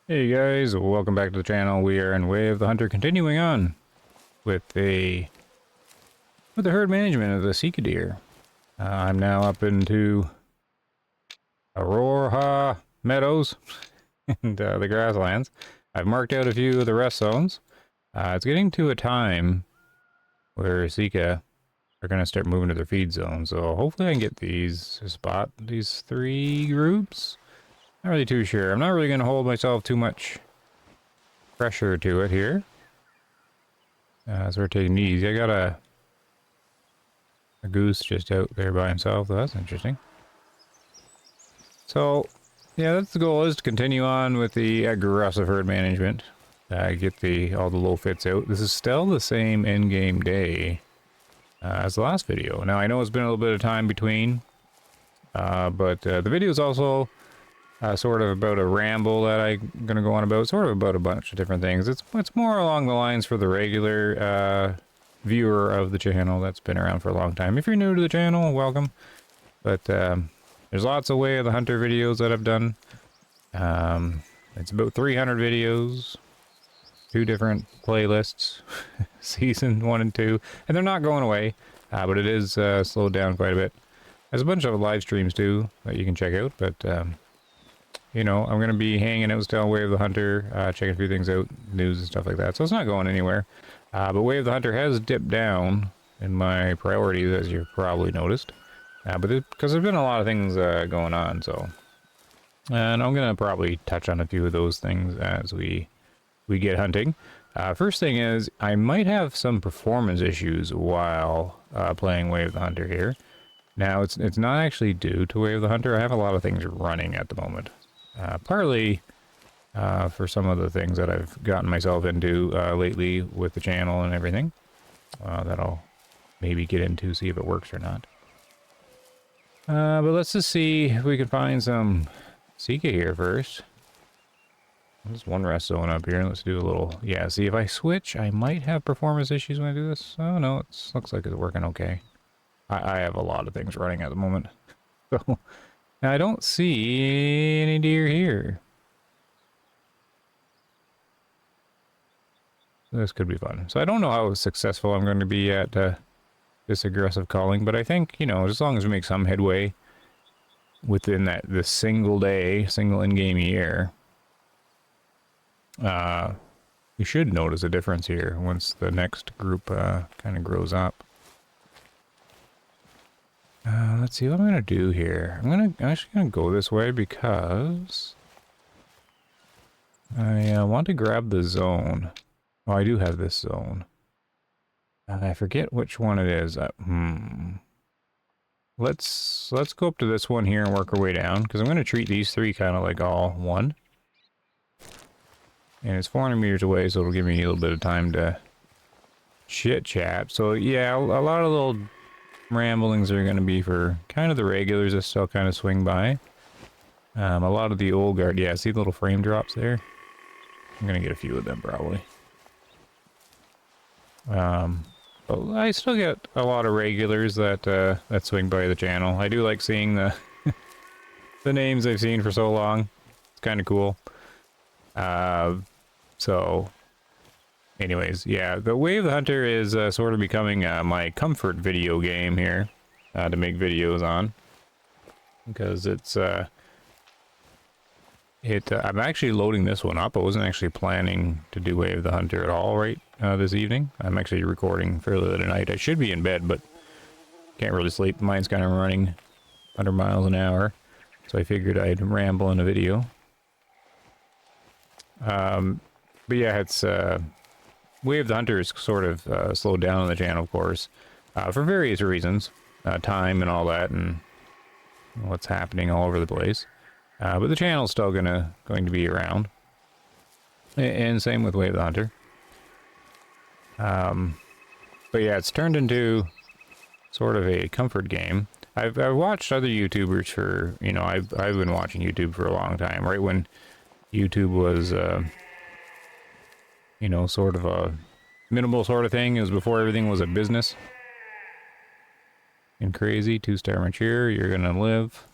Hey guys, welcome back to the channel. We are in Way of the Hunter, continuing on with the herd management of the Sika deer. I'm now up into Aurora Meadows and the grasslands. I've marked out a few of the rest zones. It's getting to a time where Sika are going to start moving to their feed zone, so hopefully I can get these three groups. Not really too sure. I'm not really going to hold myself too much pressure to it here. So we're taking it easy. I got a goose just out there by himself. That's interesting. So, yeah, that's the goal, is to continue on with the aggressive herd management. Get all the low fits out. This is still the same end-game day as the last video. Now, I know it's been a little bit of time between, but the video is also sort of about a ramble that I'm going to go on about, sort of about a bunch of different things. It's more along the lines for the regular viewer of the channel that's been around for a long time. If you're new to the channel, welcome. But there's lots of Way of the Hunter videos that I've done. It's about 300 videos, 2 different playlists, season 1 and 2, and they're not going away, but it is slowed down quite a bit. There's a bunch of live streams too that you can check out, but you know, I'm going to be hanging out still Way of the Hunter, checking a few things out, news and stuff like that. So it's not going anywhere. But Way of the Hunter has dipped down in my priorities, as you've probably noticed. Because there's been a lot of things going on, so. And I'm going to probably touch on a few of those things as we get hunting. First thing is, I might have some performance issues while playing Way of the Hunter here. Now, it's not actually due to Way of the Hunter. I have a lot of things running at the moment. Partly for some of the things that I've gotten myself into lately with the channel and everything. That I'll maybe get into, see if it works or not. But let's just see if we can find some Sika here first. There's one rest zone up here. Let's do a little... Yeah, see, if I switch, I might have performance issues when I do this. Oh, no, it looks like it's working okay. I have a lot of things running at the moment. So... I don't see any deer here. This could be fun. So I don't know how successful I'm going to be at this aggressive calling, but I think, you know, as long as we make some headway within this single day, single in-game year, you should notice a difference here once the next group kind of grows up. Let's see what I'm gonna do here. I'm actually gonna go this way because I want to grab the zone. Oh, I do have this zone. I forget which one it is. Let's go up to this one here and work our way down, because I'm gonna treat these 3 kind of like all one. And it's 400 meters away, so it'll give me a little bit of time to chit chat. So yeah, a lot of little ramblings are going to be for kind of the regulars that still kind of swing by. A lot of the old guard, yeah, see the little frame drops there? I'm going to get a few of them probably. But I still get a lot of regulars that swing by the channel. I do like seeing the the names I've seen for so long. It's kind of cool. So anyways, yeah, the Way of the Hunter is sort of becoming my comfort video game here to make videos on, because it's I'm actually loading this one up. I wasn't actually planning to do Way of the Hunter at all right this evening. I'm actually recording fairly late at night. I should be in bed, but can't really sleep. Mine's kind of running 100 miles an hour, so I figured I'd ramble in a video. But yeah, it's Way of the Hunter is sort of slowed down on the channel, of course, for various reasons, time and all that, and what's happening all over the place. But the channel's still going to be around, and same with Way of the Hunter. But yeah, it's turned into sort of a comfort game. I've watched other YouTubers for, you know, I've been watching YouTube for a long time. Right when YouTube was, you know, sort of a minimal sort of thing. It was before everything was a business. And crazy, 2-star mature, you're gonna live.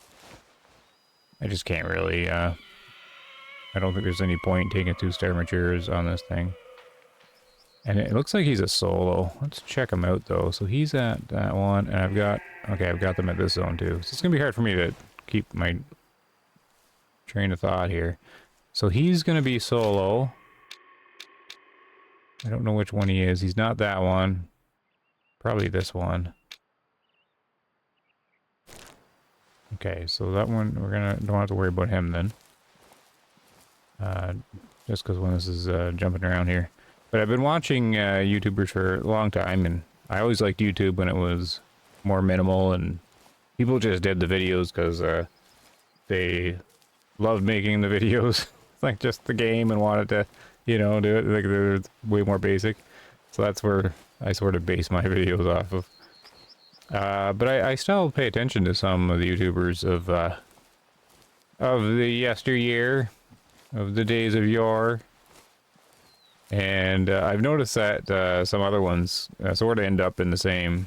I just can't really, I don't think there's any point taking 2-star matures on this thing. And it looks like he's a solo. Let's check him out though. So he's at that one, and I've got, okay, I've got them at this zone too. So it's gonna be hard for me to keep my train of thought here. So he's gonna be solo. I don't know which one he is. He's not that one. Probably this one. Okay, so that one, don't have to worry about him then. Just because when this is jumping around here. But I've been watching YouTubers for a long time, and I always liked YouTube when it was more minimal, and people just did the videos because they loved making the videos, like just the game, and wanted to, you know, do it. Like they're way more basic. So that's where I sort of base my videos off of. But I still pay attention to some of the YouTubers of the yesteryear, of the days of yore. And I've noticed that some other ones sort of end up in the same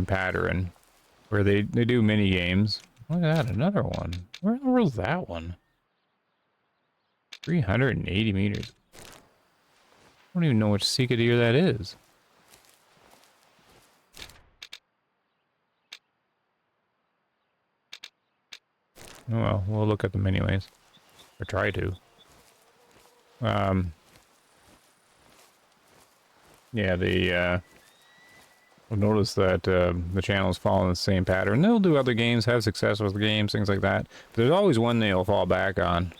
pattern, where they do mini games. Look at that, another one. Where in the world's that one? 380 meters. I don't even know which Sika deer that is. Oh well, we'll look at them anyways. Or try to. Yeah, I've noticed that the channels follow the same pattern. They'll do other games, have success with the games, things like that. But there's always one they'll fall back on.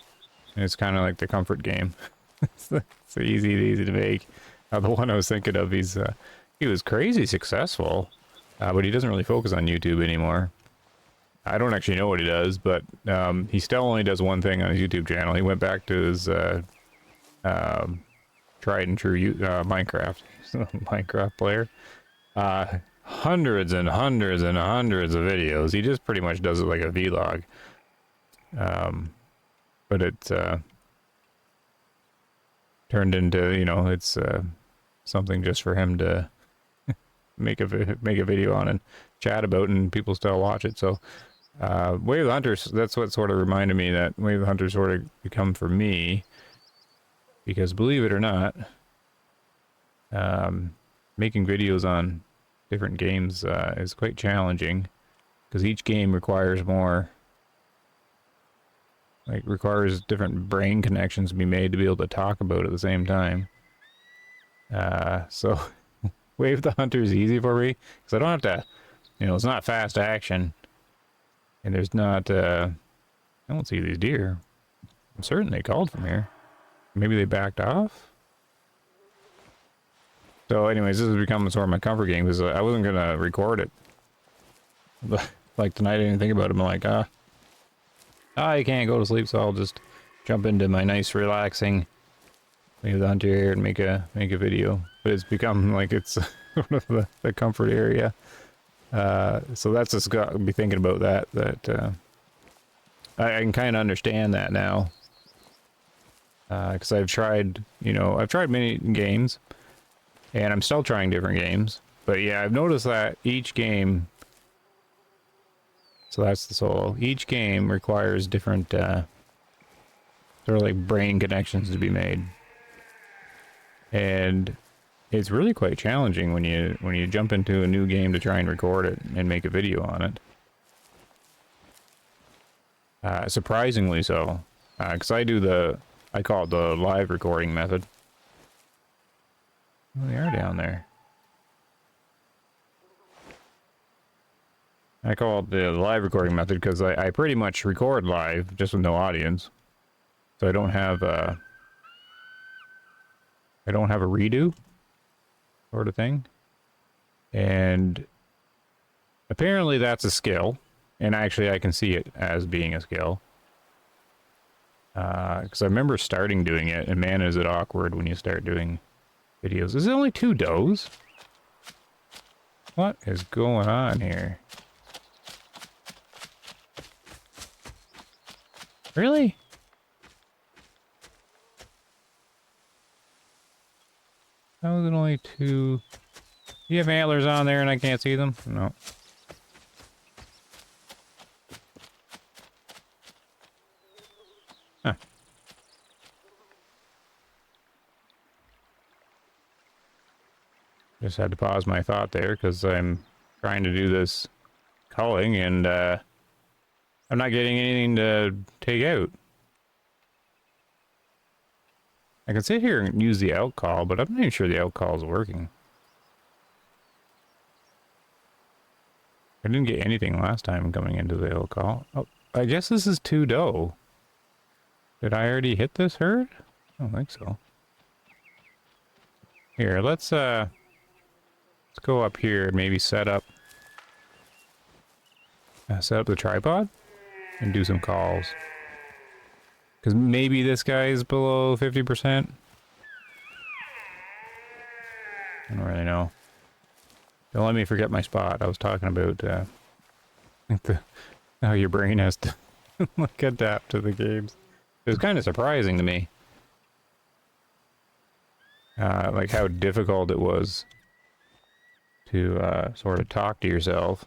And it's kind of like the comfort game. It's easy to make. The one I was thinking of, he was crazy successful, but he doesn't really focus on YouTube anymore. I don't actually know what he does, but he still only does one thing on his YouTube channel. He went back to his tried and true Minecraft. Minecraft player. Hundreds and hundreds and hundreds of videos. He just pretty much does it like a vlog. But it's turned into, you know, it's something just for him to make a video on and chat about, and people still watch it. So Way of the Hunters, that's what sort of reminded me that Way of the Hunters sort of become for me, because believe it or not, making videos on different games is quite challenging, because each game requires more, like, requires different brain connections to be made to be able to talk about it at the same time. So Way of the Hunter is easy for me, because I don't have to, you know, it's not fast action, and there's not, I don't see these deer. I'm certain they called from here. Maybe they backed off? So anyways, this has become sort of my comfort game, because I wasn't going to record it. But, like, tonight I didn't think about it. I'm like, I can't go to sleep, so I'll just jump into my nice, relaxing Way of the Hunter here and make a video. But it's become, like, it's sort of the comfort area. So that's just got to be thinking about that I can kind of understand that now. Because I've tried, you know, I've tried many games, and I'm still trying different games. But yeah, I've noticed that each game, so that's the solo, each game requires different, sort of like brain connections to be made. And it's really quite challenging when you jump into a new game to try and record it and make a video on it. Surprisingly so, because I call it the live recording method. Oh, they are down there. I call it the live recording method because I pretty much record live, just with no audience. So I don't have a redo sort of thing. And apparently that's a skill. And actually I can see it as being a skill. Because I remember starting doing it, and man, is it awkward when you start doing videos. Is it only 2 does? What is going on here? Really? How is it only 2? You have antlers on there and I can't see them? No. Huh. Just had to pause my thought there because I'm trying to do this culling and I'm not getting anything to take out. I can sit here and use the out call, but I'm not even sure the out call is working. I didn't get anything last time coming into the out call. Oh, I guess this is 2 doe. Did I already hit this herd? I don't think so. Here, let's go up here and maybe set up the tripod and do some calls. Because maybe this guy is below 50%. I don't really know. Don't let me forget my spot. I was talking about how your brain has to like adapt to the games. It was kind of surprising to me. Like how difficult it was to sort of talk to yourself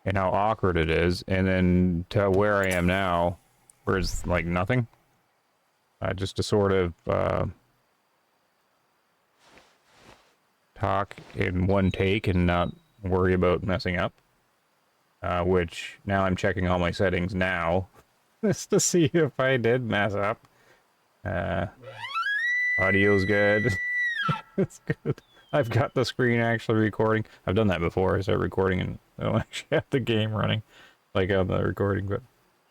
and how awkward it is, and then to where I am now, where it's like nothing. Just to sort of talk in one take and not worry about messing up. Which now I'm checking all my settings now just to see if I did mess up. Audio's good. It's good. I've got the screen actually recording. I've done that before. I start recording and I don't actually have the game running like on the recording, but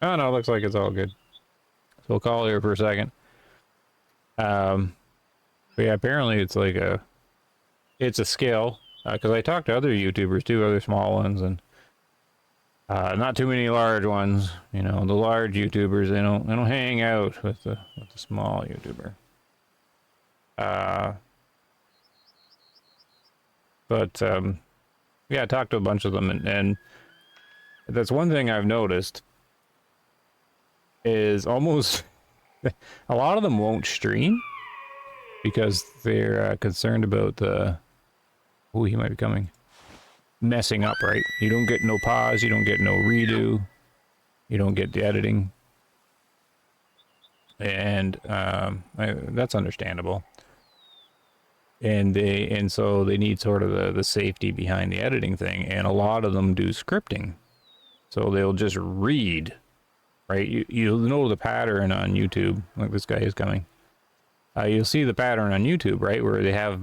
oh no, it looks like it's all good. So we'll call here for a second. But yeah, apparently it's like it's a skill, because I talked to other YouTubers too, other small ones, and not too many large ones. You know, the large YouTubers, they don't hang out with the small YouTuber. But yeah, I talked to a bunch of them, and that's one thing I've noticed is almost a lot of them won't stream because they're concerned about the oh, he might be coming, messing up, right? You don't get no pause, you don't get no redo, you don't get the editing, and that's understandable. And so they need sort of the safety behind the editing thing, and a lot of them do scripting, so they'll just read, right? You'll know the pattern on YouTube, like this guy is coming. You'll see the pattern on YouTube, right, where they have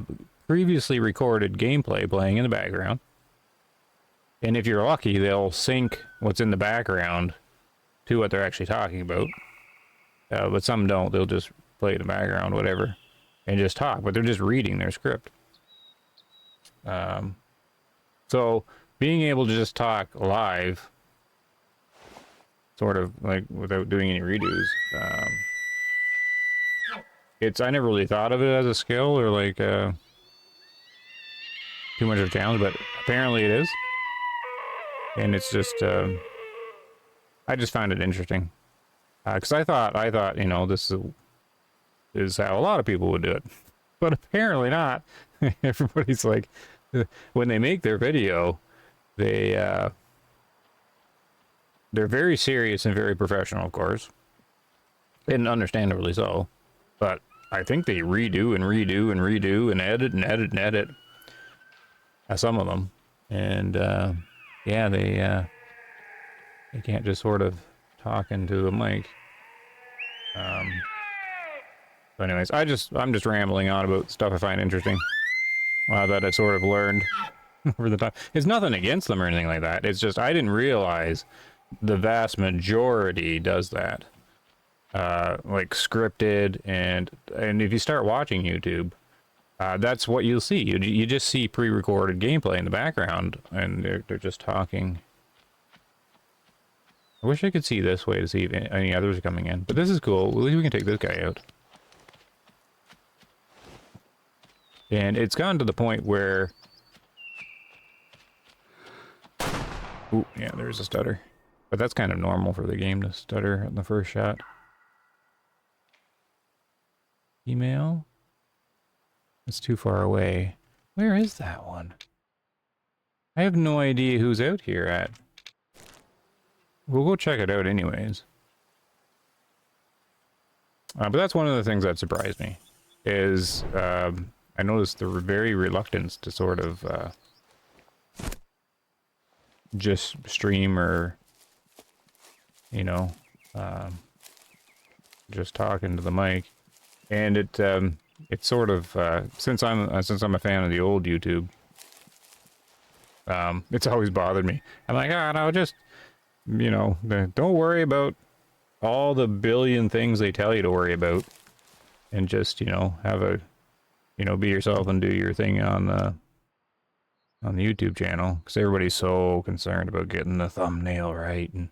previously recorded gameplay playing in the background, and if you're lucky, they'll sync what's in the background to what they're actually talking about. But some don't; they'll just play in the background, whatever, and just talk, but they're just reading their script. So being able to just talk live, sort of like without doing any redos, I never really thought of it as a skill or like too much of a challenge, but apparently it is. And it's just, I just found it interesting. Because I thought, you know, this is how a lot of people would do it. But apparently not. Everybody's like, when they make their video, they're very serious and very professional, of course. And understandably so. But I think they redo and redo and redo and edit and edit and edit. Some of them. And, yeah, they can't just sort of talk into the mic. So anyways, I'm just rambling on about stuff I find interesting. That I sort of learned over the time. It's nothing against them or anything like that. It's just I didn't realize the vast majority does that. Like scripted, and if you start watching YouTube, that's what you'll see. You just see pre-recorded gameplay in the background, and they're just talking. I wish I could see this way to see if any others are coming in, but this is cool. At least we can take this guy out. And it's gotten to the point where... Ooh, yeah, there's a stutter. But that's kind of normal for the game to stutter in the first shot. Email. It's too far away. Where is that one? I have no idea who's out here at. We'll go check it out anyways. But that's one of the things that surprised me. Is I noticed the very reluctance to sort of just stream or, you know, just talk into the mic. And it's sort of since I'm a fan of the old YouTube, it's always bothered me. I'm like, oh no, just, you know, don't worry about all the billion things they tell you to worry about, and just, you know, have a, you know, be yourself and do your thing on the YouTube channel, because everybody's so concerned about getting the thumbnail right and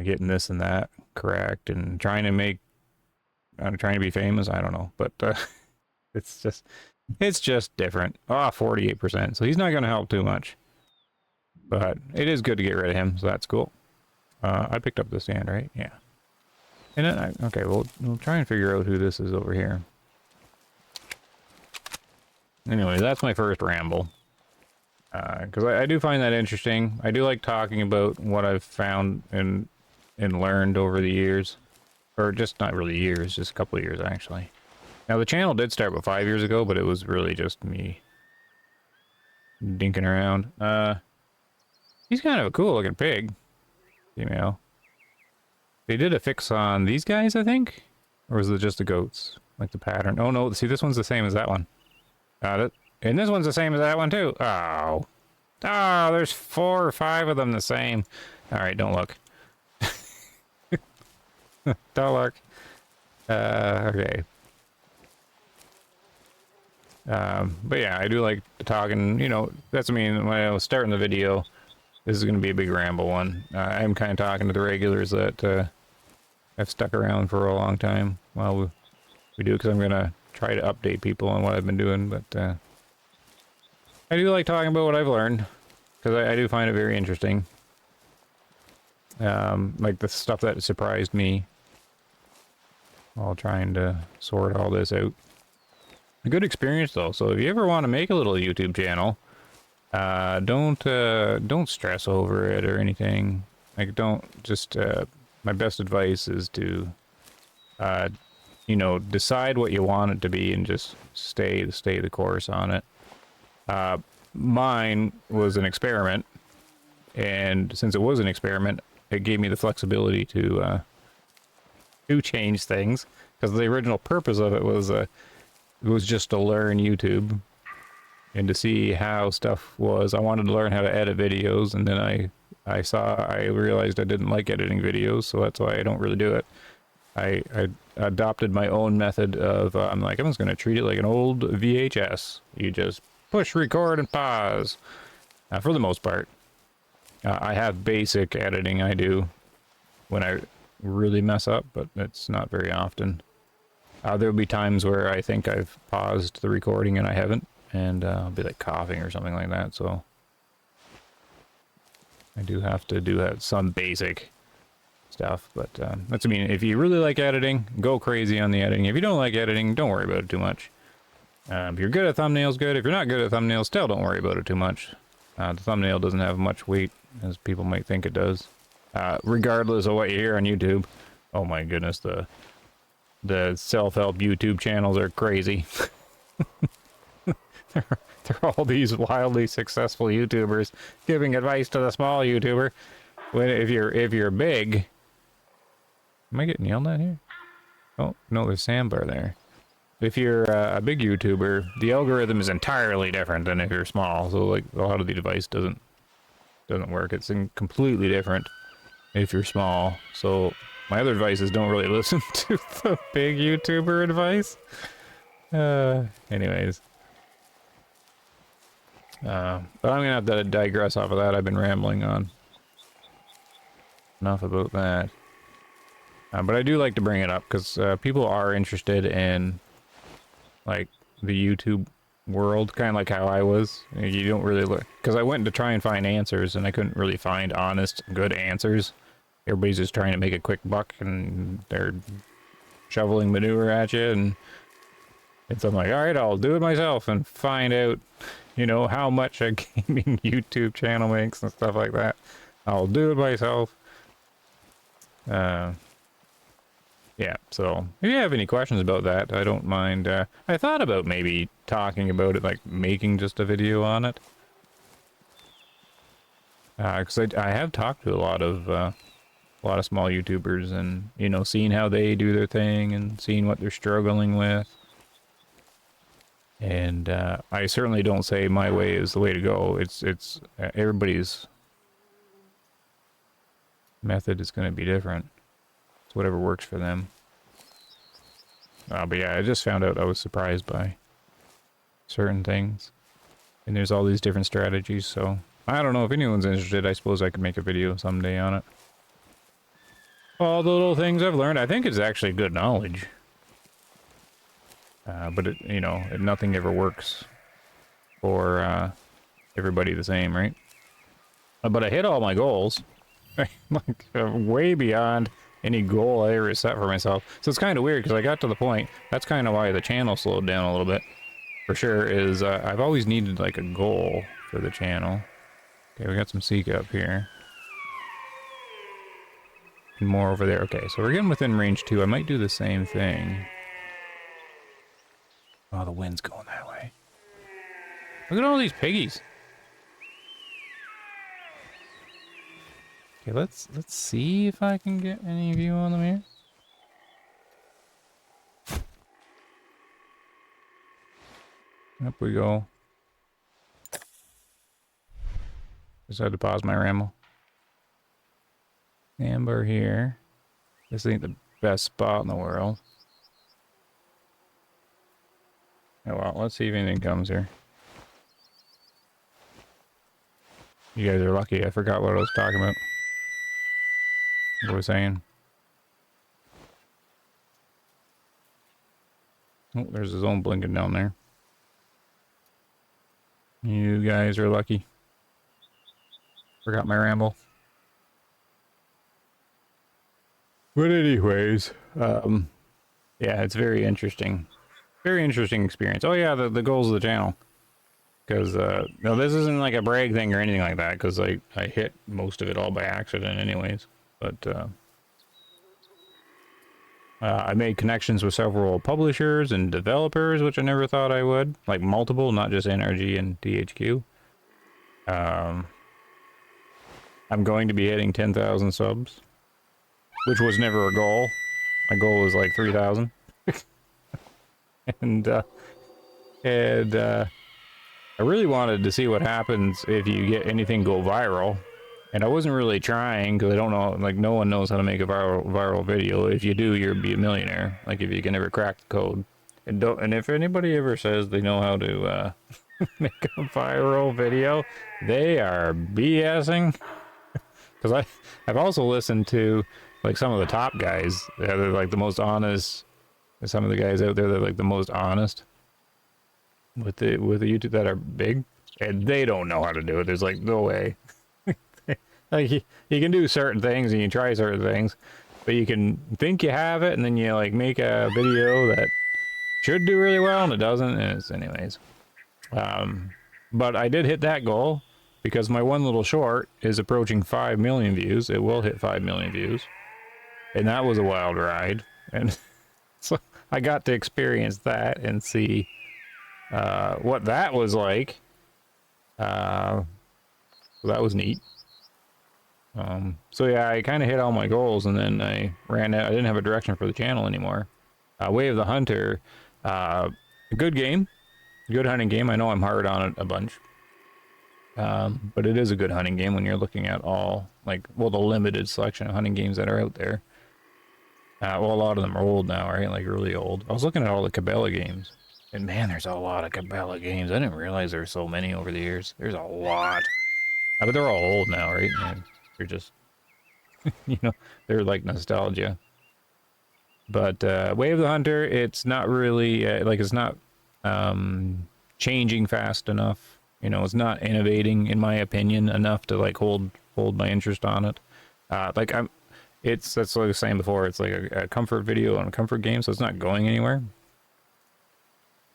getting this and that correct and trying to make. I'm trying to be famous. I don't know, but it's just different. Ah, 48%. So he's not going to help too much, but it is good to get rid of him. So that's cool. I picked up the stand, right? Yeah. And then okay, we'll try and figure out who this is over here. Anyway, that's my first ramble. Because I do find that interesting. I do like talking about what I've found and learned over the years. Or just not really years, just a couple of years actually. Now the channel did start about 5 years ago, but it was really just me dinking around. He's kind of a cool looking pig. Female. They did a fix on these guys, I think? Or was it just the goats? Like the pattern. Oh no, see, this one's the same as that one. Got it. And this one's the same as that one too. Oh. Oh, there's 4 or 5 of them the same. Alright, don't look. Don't look. Okay. But yeah, I do like talking, you know, that's, I mean, when I was starting the video, this is going to be a big ramble one. I'm kind of talking to the regulars that have stuck around for a long time while we do, because I'm going to try to update people on what I've been doing, but I do like talking about what I've learned, because I do find it very interesting. Like the stuff that surprised me while trying to sort all this out. A good experience though, so if you ever want to make a little YouTube channel, don't stress over it or anything. Like, don't just, my best advice is to, you know, decide what you want it to be and just stay the course on it. Mine was an experiment, and since it was an experiment, it gave me the flexibility to change things, because the original purpose of it was just to learn YouTube and to see how stuff was. I wanted to learn how to edit videos, and then I realized I didn't like editing videos, so that's why I don't really do it. I adopted my own method of, I'm just going to treat it like an old VHS. You just push record and pause, for the most part. I have basic editing I do when I really mess up, but it's not very often. There'll be times where I think I've paused the recording and I haven't, and I'll be like coughing or something like that, so I do have to do some basic stuff. But that's, I mean, if you really like editing, go crazy on the editing. If you don't like editing, don't worry about it too much. If you're good at thumbnails, good. If you're not good at thumbnails, still don't worry about it too much. The thumbnail doesn't have much weight as people might think it does. Regardless of what you hear on YouTube. Oh my goodness, the self-help YouTube channels are crazy. they're all these wildly successful YouTubers giving advice to the small YouTuber. When if you're big, am I getting yelled at here? Oh no, there's Sandbar there. If you're a big YouTuber, the algorithm is entirely different than if you're small. So like a lot of the advice doesn't work. It's completely different if you're small. So my other advice is don't really listen to the big YouTuber advice. Anyways. But I'm gonna have to digress off of that. I've been rambling on. Enough about that. But I do like to bring it up because people are interested in, like, the YouTube world, kind of like how I was. You don't really look, because I went to try and find answers and I couldn't really find honest, good answers. Everybody's just trying to make a quick buck and they're shoveling manure at you, and And so I'm like, all right, I'll do it myself and find out, you know, how much a gaming YouTube channel makes and stuff like that. I'll do it myself. Yeah, so if you have any questions about that, I don't mind. I thought about maybe talking about it, like making just a video on it. Because I have talked to a lot of small YouTubers and, you know, seeing how they do their thing and seeing what they're struggling with. And I certainly don't say my way is the way to go. It's everybody's method is going to be different. It's whatever works for them. But yeah, I just found out I was surprised by certain things. And there's all these different strategies, so I don't know if anyone's interested. I suppose I could make a video someday on it. All the little things I've learned. I think it's actually good knowledge. But it, you know, nothing ever works for everybody the same, right? But I hit all my goals. Like, way beyond any goal I ever set for myself. So it's kind of weird, because I got to the point, that's kind of why the channel slowed down a little bit. For sure, is I've always needed, like, a goal for the channel. Okay, we got some Sika up here. And more over there. Okay, so we're getting within range 2. I might do the same thing. Oh, the wind's going that way. Look at all these piggies. Okay, let's see if I can get any view on them here. Up we go. Just had to pause my ramble. Amber here. This ain't the best spot in the world. Oh well, let's see if anything comes here. You guys are lucky. I forgot what I was talking about. What was I saying? Oh, there's a zone blinking down there. You guys are lucky. Forgot my ramble. But anyways, yeah, it's very interesting. Very interesting experience. Oh yeah, the goals of the channel. Because, no, this isn't like a brag thing or anything like that, because I hit most of it all by accident anyways. But, I made connections with several publishers and developers, which I never thought I would. Like multiple, not just NRG and DHQ. I'm going to be hitting 10,000 subs, which was never a goal. My goal was like 3,000. and I really wanted to see what happens if you get anything go viral. And I wasn't really trying, because I don't know, like, no one knows how to make a viral video. If you do, you'll be a millionaire. Like, if you can ever crack the code. And if anybody ever says they know how to make a viral video, they are BSing. Because I've also listened to, like, some of the top guys. They're, like, the most honest. Some of the guys out there that are, like, the most honest with the YouTube that are big. And they don't know how to do it. There's, like, no way. Like, you can do certain things and you try certain things, but you can think you have it, and then you, like, make a video that should do really well, and it doesn't, and it's anyways. But I did hit that goal, because my one little short is approaching 5 million views. It will hit 5 million views. And that was a wild ride. And so I got to experience that and see what that was like. So that was neat. So yeah, I kind of hit all my goals, and then I ran out. I didn't have a direction for the channel anymore. Way of the Hunter, a good game, good hunting game. I know I'm hard on it a bunch, but it is a good hunting game when you're looking at all, like, well, the limited selection of hunting games that are out there. Well, a lot of them are old now, right? Like, really old. I was looking at all the Cabela games, and man, there's a lot of Cabela games. I didn't realize there were so many over the years. There's a lot. But they're all old now, right? And they're just, you know, they're like nostalgia. But Way of the Hunter, it's not really, like, it's not changing fast enough. You know, it's not innovating, in my opinion, enough to, like, hold my interest on it. Like, that's like I was saying before, it's like a comfort video on a comfort game, so it's not going anywhere.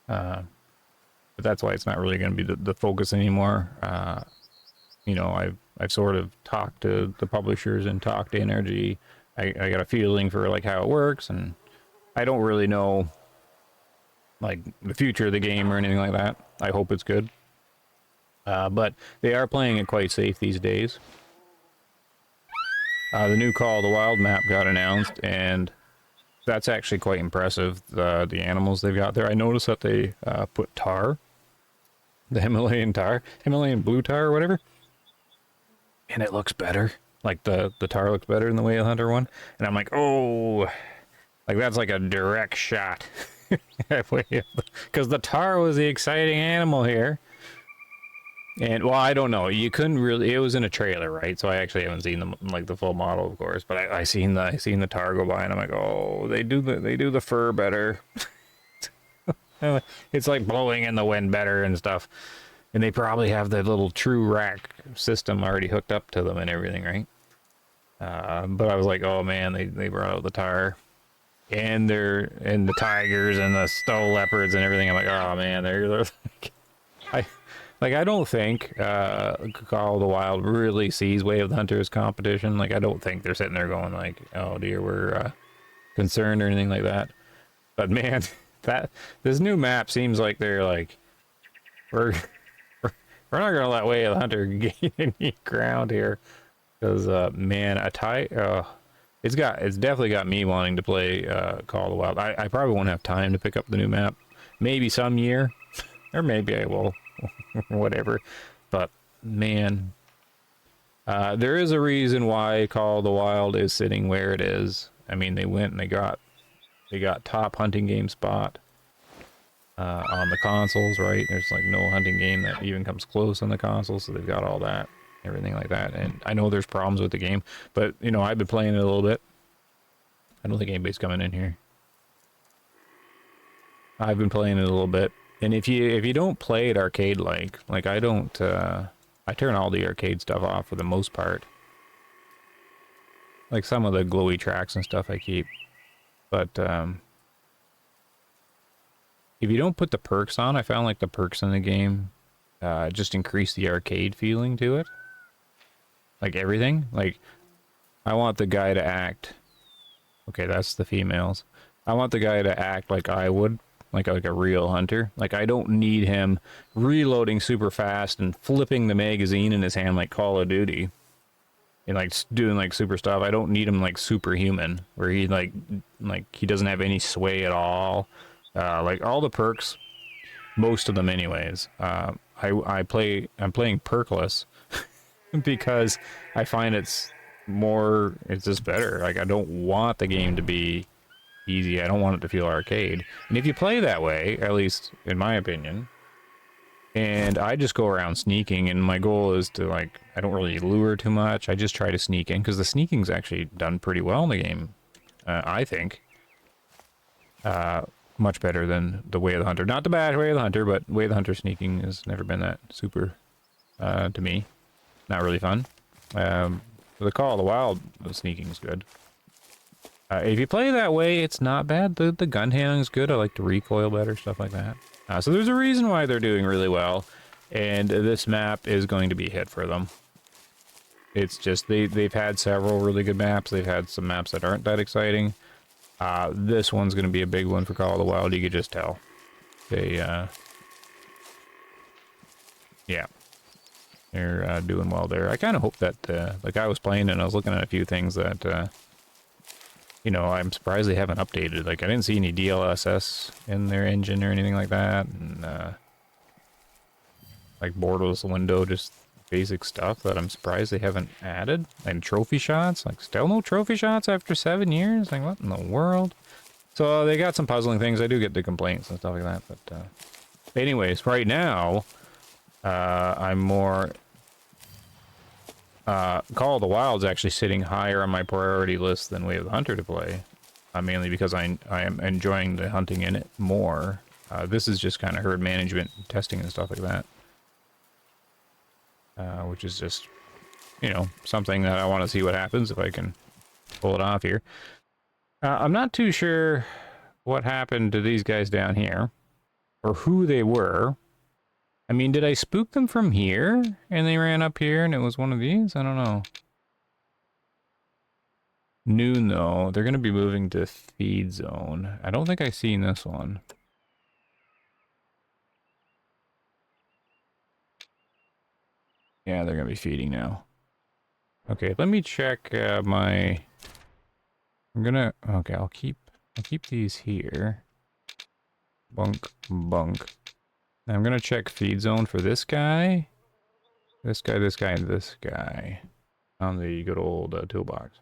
But that's why it's not really going to be the focus anymore. You know, I've sort of talked to the publishers and talked to Energy. I got a feeling for like how it works, and I don't really know like the future of the game or anything like that. I hope it's good. But they are playing it quite safe these days. The new Call of the Wild map got announced, and that's actually quite impressive. The animals they've got there. I noticed that they put tar, the Himalayan blue tar or whatever, and it looks better. Like the tar looks better than the Whale Hunter one, and I'm like, oh, like that's like a direct shot. Because the tar was the exciting animal here. And well, I don't know. You couldn't really. It was in a trailer, right? So I actually haven't seen the full model, of course. But I seen the tar go by, and I'm like, oh, they do the fur better. It's like blowing in the wind better and stuff. And they probably have the little true rack system already hooked up to them and everything, right? But I was like, oh man, they brought out the tar, and the tigers and the snow leopards and everything. I'm like, oh man, they're I don't think Call of the Wild really sees Way of the Hunter as competition. Like, I don't think they're sitting there going like, oh dear, we're concerned or anything like that. But man, this new map seems like they're like, we're not gonna let Way of the Hunter gain any ground here, because man, it's definitely got me wanting to play Call of the Wild. I probably won't have time to pick up the new map. Maybe some year, or maybe I will. Whatever. But man, there is a reason why Call of the Wild is sitting where it is. I mean, they went and they got top hunting game spot on the consoles, right? There's like no hunting game that even comes close on the consoles, so they've got all that, everything like that. And I know there's problems with the game, but you know, I've been playing it a little bit. I don't think anybody's coming in here. I've been playing it a little bit. And if you don't play it arcade like I don't, I turn all the arcade stuff off for the most part. Like some of the glowy tracks and stuff I keep. But if you don't put the perks on, I found like the perks in the game just increase the arcade feeling to it. Like everything. Like, I want the guy to act. Okay, that's the females. I want the guy to act like I would. Like a real hunter. Like, I don't need him reloading super fast and flipping the magazine in his hand like Call of Duty. And like doing like super stuff. I don't need him like superhuman, where he like he doesn't have any sway at all. Like all the perks, most of them anyways. I'm playing perkless because I find it's just better. Like, I don't want the game to be easy. I don't want it to feel arcade. And if you play that way, at least in my opinion, and I just go around sneaking, and my goal is to, like, I don't really lure too much. I just try to sneak in, because the sneaking's actually done pretty well in the game, I think. Much better than the Way of the Hunter. Not the bad Way of the Hunter, but Way of the Hunter sneaking has never been that super to me. Not really fun. The Call of the Wild, the sneaking's good. If you play that way, it's not bad. The gun handling is good. I like the recoil better, stuff like that. So there's a reason why they're doing really well, and this map is going to be a hit for them. It's just they've had several really good maps. They've had some maps that aren't that exciting. This one's going to be a big one for Call of the Wild. You could just tell. They, yeah, they're doing well there. I kind of hope that, like, I was playing and I was looking at a few things that, you know, I'm surprised they haven't updated. Like, I didn't see any DLSS in their engine or anything like that. And, like, borderless window, just basic stuff that I'm surprised they haven't added. And trophy shots, like, still no trophy shots after 7 years? Like, what in the world? So, they got some puzzling things. I do get the complaints and stuff like that. But, anyways, right now, I'm more... Call of the Wild's actually sitting higher on my priority list than Way of the Hunter to play. Mainly because I am enjoying the hunting in it more. This is just kind of herd management, testing and stuff like that. Which is just, you know, something that I want to see what happens if I can pull it off here. I'm not too sure what happened to these guys down here. or who they were. I mean, did I spook them from here and they ran up here and it was one of these? I don't know. Noon though, they're going to be moving to feed zone. I don't think I've seen this one. Yeah, they're going to be feeding now. Okay, let me check my... Okay, I'll keep these here. Bunk, bunk. Now I'm gonna check feed zone for this guy, and this guy on the good old toolbox.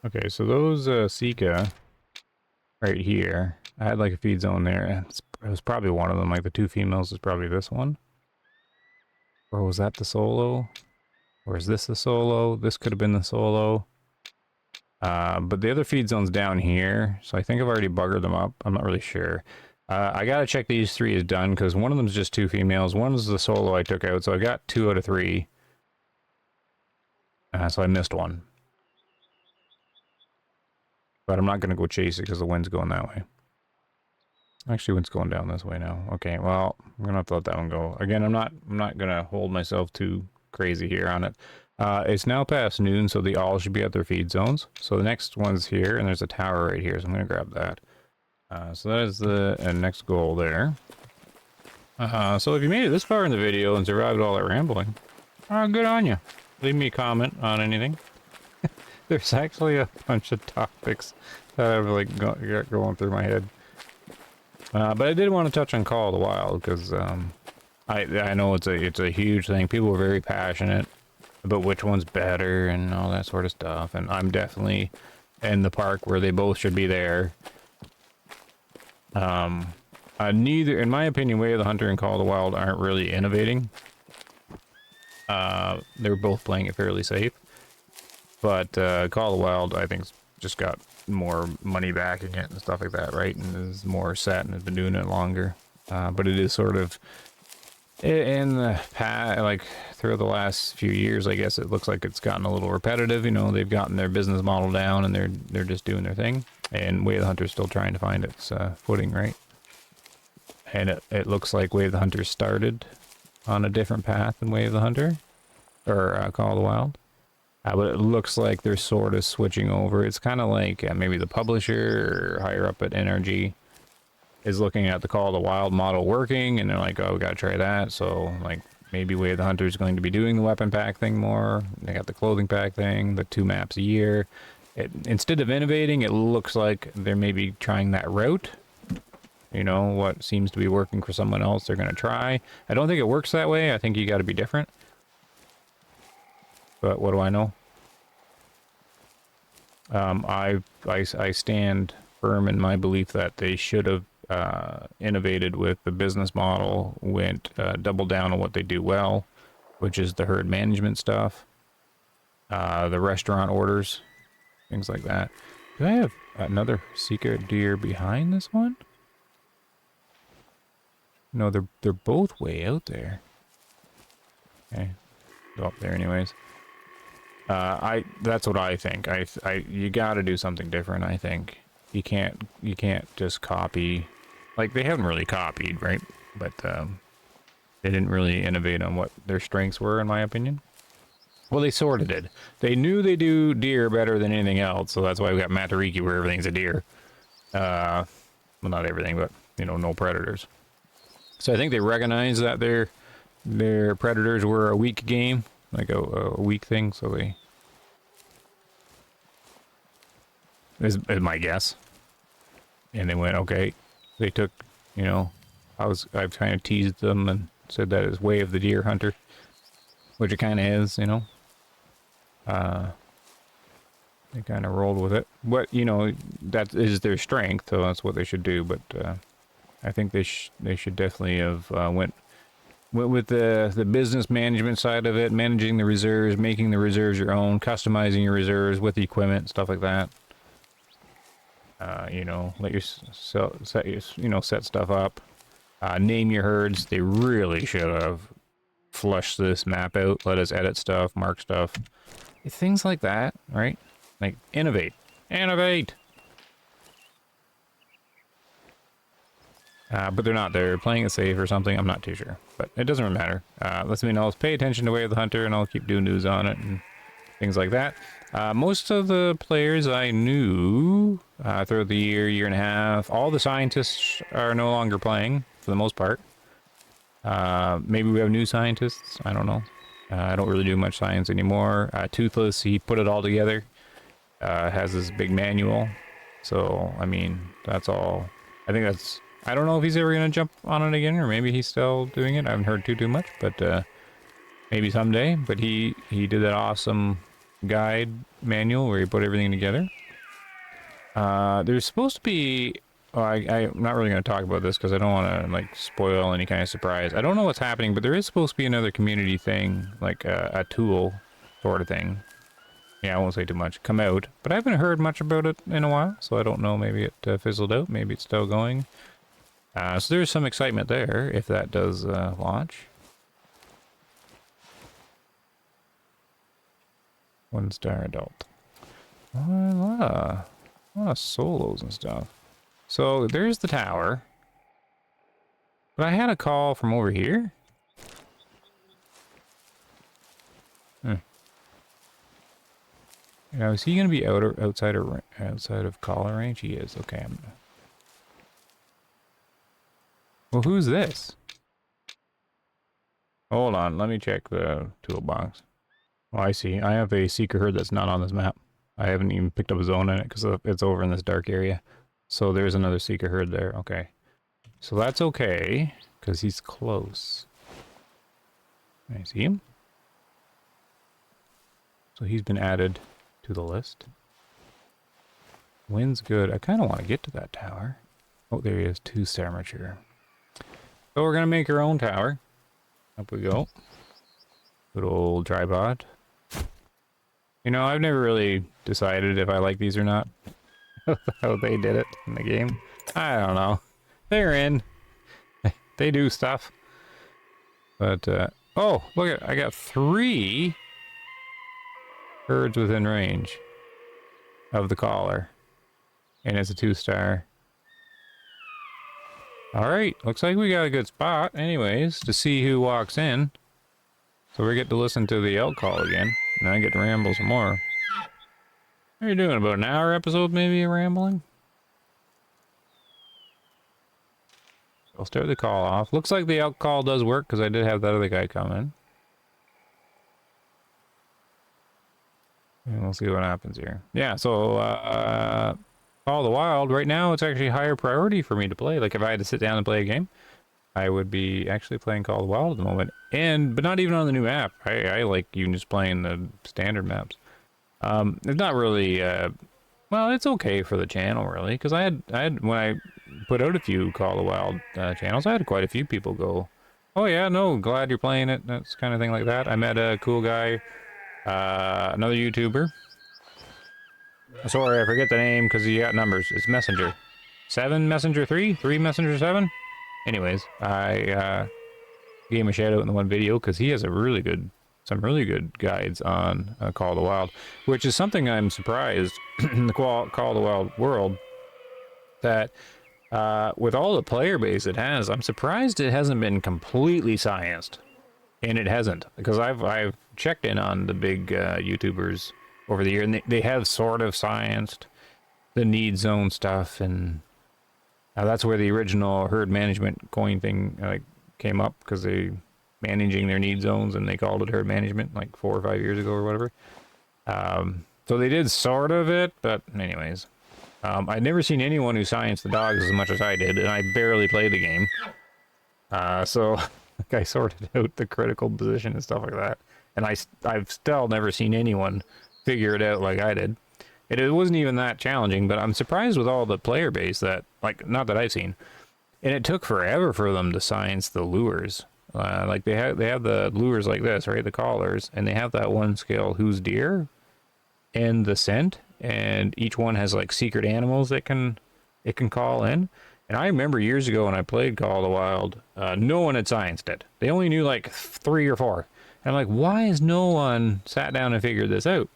Okay, so those Sika right here, I had like a feed zone there. It was probably one of them, like the two females is probably this one. Or was that the solo? Or is this the solo? This could have been the solo. But the other feed zone's down here, so I think I've already buggered them up. I'm not really sure. I gotta check these 3 is done, because one of them's just 2 females. One is the solo I took out, so I got 2 out of 3. So I missed one. But I'm not gonna go chase it, because the wind's going that way. Actually, wind's going down this way now. Okay, well, I'm gonna have to let that one go. Again, I'm not gonna hold myself too crazy here on it. It's now past noon, so they all should be at their feed zones. So the next one's here, and there's a tower right here, so I'm gonna grab that. So that is the next goal there. So if you made it this far in the video and survived all that rambling, good on you. Leave me a comment on anything. There's actually a bunch of topics that I've like got going through my head. But I did want to touch on Call of the Wild because I know it's a huge thing. People are very passionate about which one's better and all that sort of stuff. And I'm definitely in the park where they both should be there. Neither, in my opinion, Way of the Hunter and Call of the Wild aren't really innovating. They're both playing it fairly safe. But Call of the Wild, I think, just got more money backing it and stuff like that, right? And is more set and has been doing it longer. But it is sort of in the past, like through the last few years, I guess it looks like it's gotten a little repetitive. You know, they've gotten their business model down and they're just doing their thing. And Way of the Hunter's still trying to find its footing, right? And it looks like Way of the Hunter started on a different path than Way of the Hunter, or Call of the Wild. But it looks like they're sort of switching over. It's kind of like maybe the publisher or higher up at NRG is looking at the Call of the Wild model working, and they're like, oh, we gotta try that. So, like, maybe Way of the Hunter is going to be doing the weapon pack thing more. They got the clothing pack thing, the 2 maps a year. Instead of innovating, it looks like they're maybe trying that route. You know, what seems to be working for someone else, they're going to try. I don't think it works that way. I think you got to be different. But what do I know? I stand firm in my belief that they should have innovated with the business model, went double down on what they do well, which is the herd management stuff, the restaurant orders, things like that. Do I have another secret deer behind this one? No, they're both way out there. Okay, go up there anyways. That's what I think. You got to do something different. I think you can't just copy. Like, they haven't really copied, right? But they didn't really innovate on what their strengths were, in my opinion. Well, they sort of did. They knew they do deer better than anything else, so that's why we got Matariki, where everything's a deer. Well, not everything, but you know, no predators. So I think they recognized that their predators were a weak game, like a weak thing. So they is my guess, and they went okay. They took, you know, I've kind of teased them and said that is Way of the Deer Hunter, which it kind of is, you know. They kind of rolled with it, but you know, that is their strength, so that's what they should do. But I think they should definitely have went with the business management side of it, managing the reserves, making the reserves your own, customizing your reserves with the equipment, stuff like that. You know, let your set stuff up. Name your herds. They really should have flushed this map out. Let us edit stuff, mark stuff, things like that, right? Like innovate. But they're not. They're playing it safe or something. I'm not too sure. But it doesn't really matter. Lets me know. Let's pay attention to Way of the Hunter, and I'll keep doing news on it and things like that. Most of the players I knew throughout the year and a half, all the scientists are no longer playing, for the most part. Maybe we have new scientists. I don't know. I don't really do much science anymore. Toothless, he put it all together. Has this big manual. So, I mean, that's all. I think that's... I don't know if he's ever going to jump on it again, or maybe he's still doing it. I haven't heard too much, but maybe someday. But he did that awesome guide manual where he put everything together. There's supposed to be... Oh, I'm not really going to talk about this because I don't want to, like, spoil any kind of surprise. I don't know what's happening, but there is supposed to be another community thing, like a tool sort of thing. Yeah, I won't say too much. Come out. But I haven't heard much about it in a while, so I don't know. Maybe it fizzled out. Maybe it's still going. So there's some excitement there if that does launch. 1-star adult. A lot of solos and stuff. So there's the tower. But I had a call from over here. Now, is he going to be outside of collar range? He is. Okay. Well, who's this? Hold on. Let me check the toolbox. Oh, I see. I have a Sika herd that's not on this map. I haven't even picked up a zone in it because it's over in this dark area. So there's another Sika herd there. Okay. So that's okay because he's close. I see him. So he's been added to the list. Wind's good. I kind of want to get to that tower. Oh, there he is. 2-star mature. So we're going to make our own tower. Up we go. Good old tripod. You know, I've never really decided if I like these or not. How they did it in the game. I don't know. They're in. They do stuff. But, oh, look at, I got 3 herds within range of the collar. And it's a 2-star. Alright, looks like we got a good spot, anyways, to see who walks in. So we get to listen to the elk call again, and I get to ramble some more. What are you doing, about an hour episode maybe of rambling? I'll start the call off. Looks like the elk call does work, because I did have that other guy come in. And we'll see what happens here. Yeah, so, Call of the Wild, right now it's actually higher priority for me to play. Like, if I had to sit down and play a game, I would be actually playing Call of the Wild at the moment. But not even on the new map. I like even just playing the standard maps. It's not really, well, it's okay for the channel, really. Because I had, when I put out a few Call of the Wild channels, I had quite a few people go, oh yeah, no, glad you're playing it. That's kind of thing like that. I met a cool guy, another YouTuber. Sorry, I forget the name because he got numbers. It's Messenger. 7 Messenger 3? 3 Messenger 7? Anyways, I gave him a shout out in the one video because he has some really good guides on Call of the Wild, which is something I'm surprised in the Call of the Wild world that with all the player base it has, I'm surprised it hasn't been completely scienced, and it hasn't, because I've checked in on the big YouTubers over the year, and they have sort of scienced the need zone stuff, and that's where the original herd management coin thing came up, because they managing their need zones, and they called it herd management like 4 or 5 years ago or whatever. So they did sort of it, but anyways, I'd never seen anyone who scienced the dogs as much as I did, and I barely played the game. So like, I sorted out the critical position and stuff like that, and I've still never seen anyone figure it out like I did. It wasn't even that challenging, but I'm surprised with all the player base that, like, not that I've seen. And it took forever for them to science the lures. Like, they have the lures like this, right? The collars, and they have that one scale, who's deer, and the scent, and each one has, like, secret animals that it can call in. And I remember years ago when I played Call of the Wild, no one had scienced it. They only knew, like, 3 or 4. And I'm like, why has no one sat down and figured this out?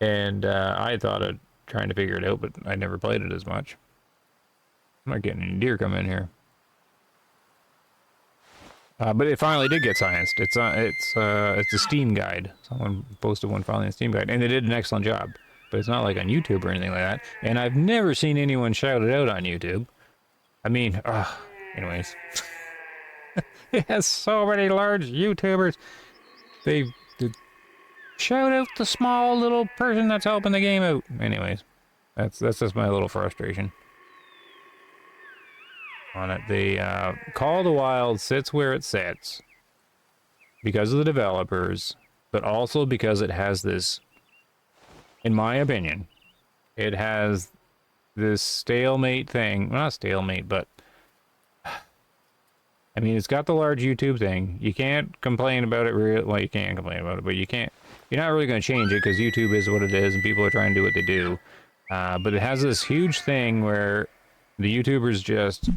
And I thought of trying to figure it out, but I never played it as much. I'm not getting any deer come in here. But it finally did get scienced. It's a Steam guide. Someone posted one finally in Steam guide, and they did an excellent job. But it's not like on YouTube or anything like that. And I've never seen anyone shout it out on YouTube. I mean, anyways, it has so many large YouTubers. They shout out the small little person that's helping the game out. Anyways, that's just my little frustration on it. They Call of the Wild sits where it sits because of the developers, but also because it has this, in my opinion, it has this stalemate thing. Well, not stalemate, but I mean, it's got the large YouTube thing. You can't complain about it. Well, you can complain about it, but you can't. You're not really going to change it because YouTube is what it is, and people are trying to do what they do. But it has this huge thing where the YouTubers just,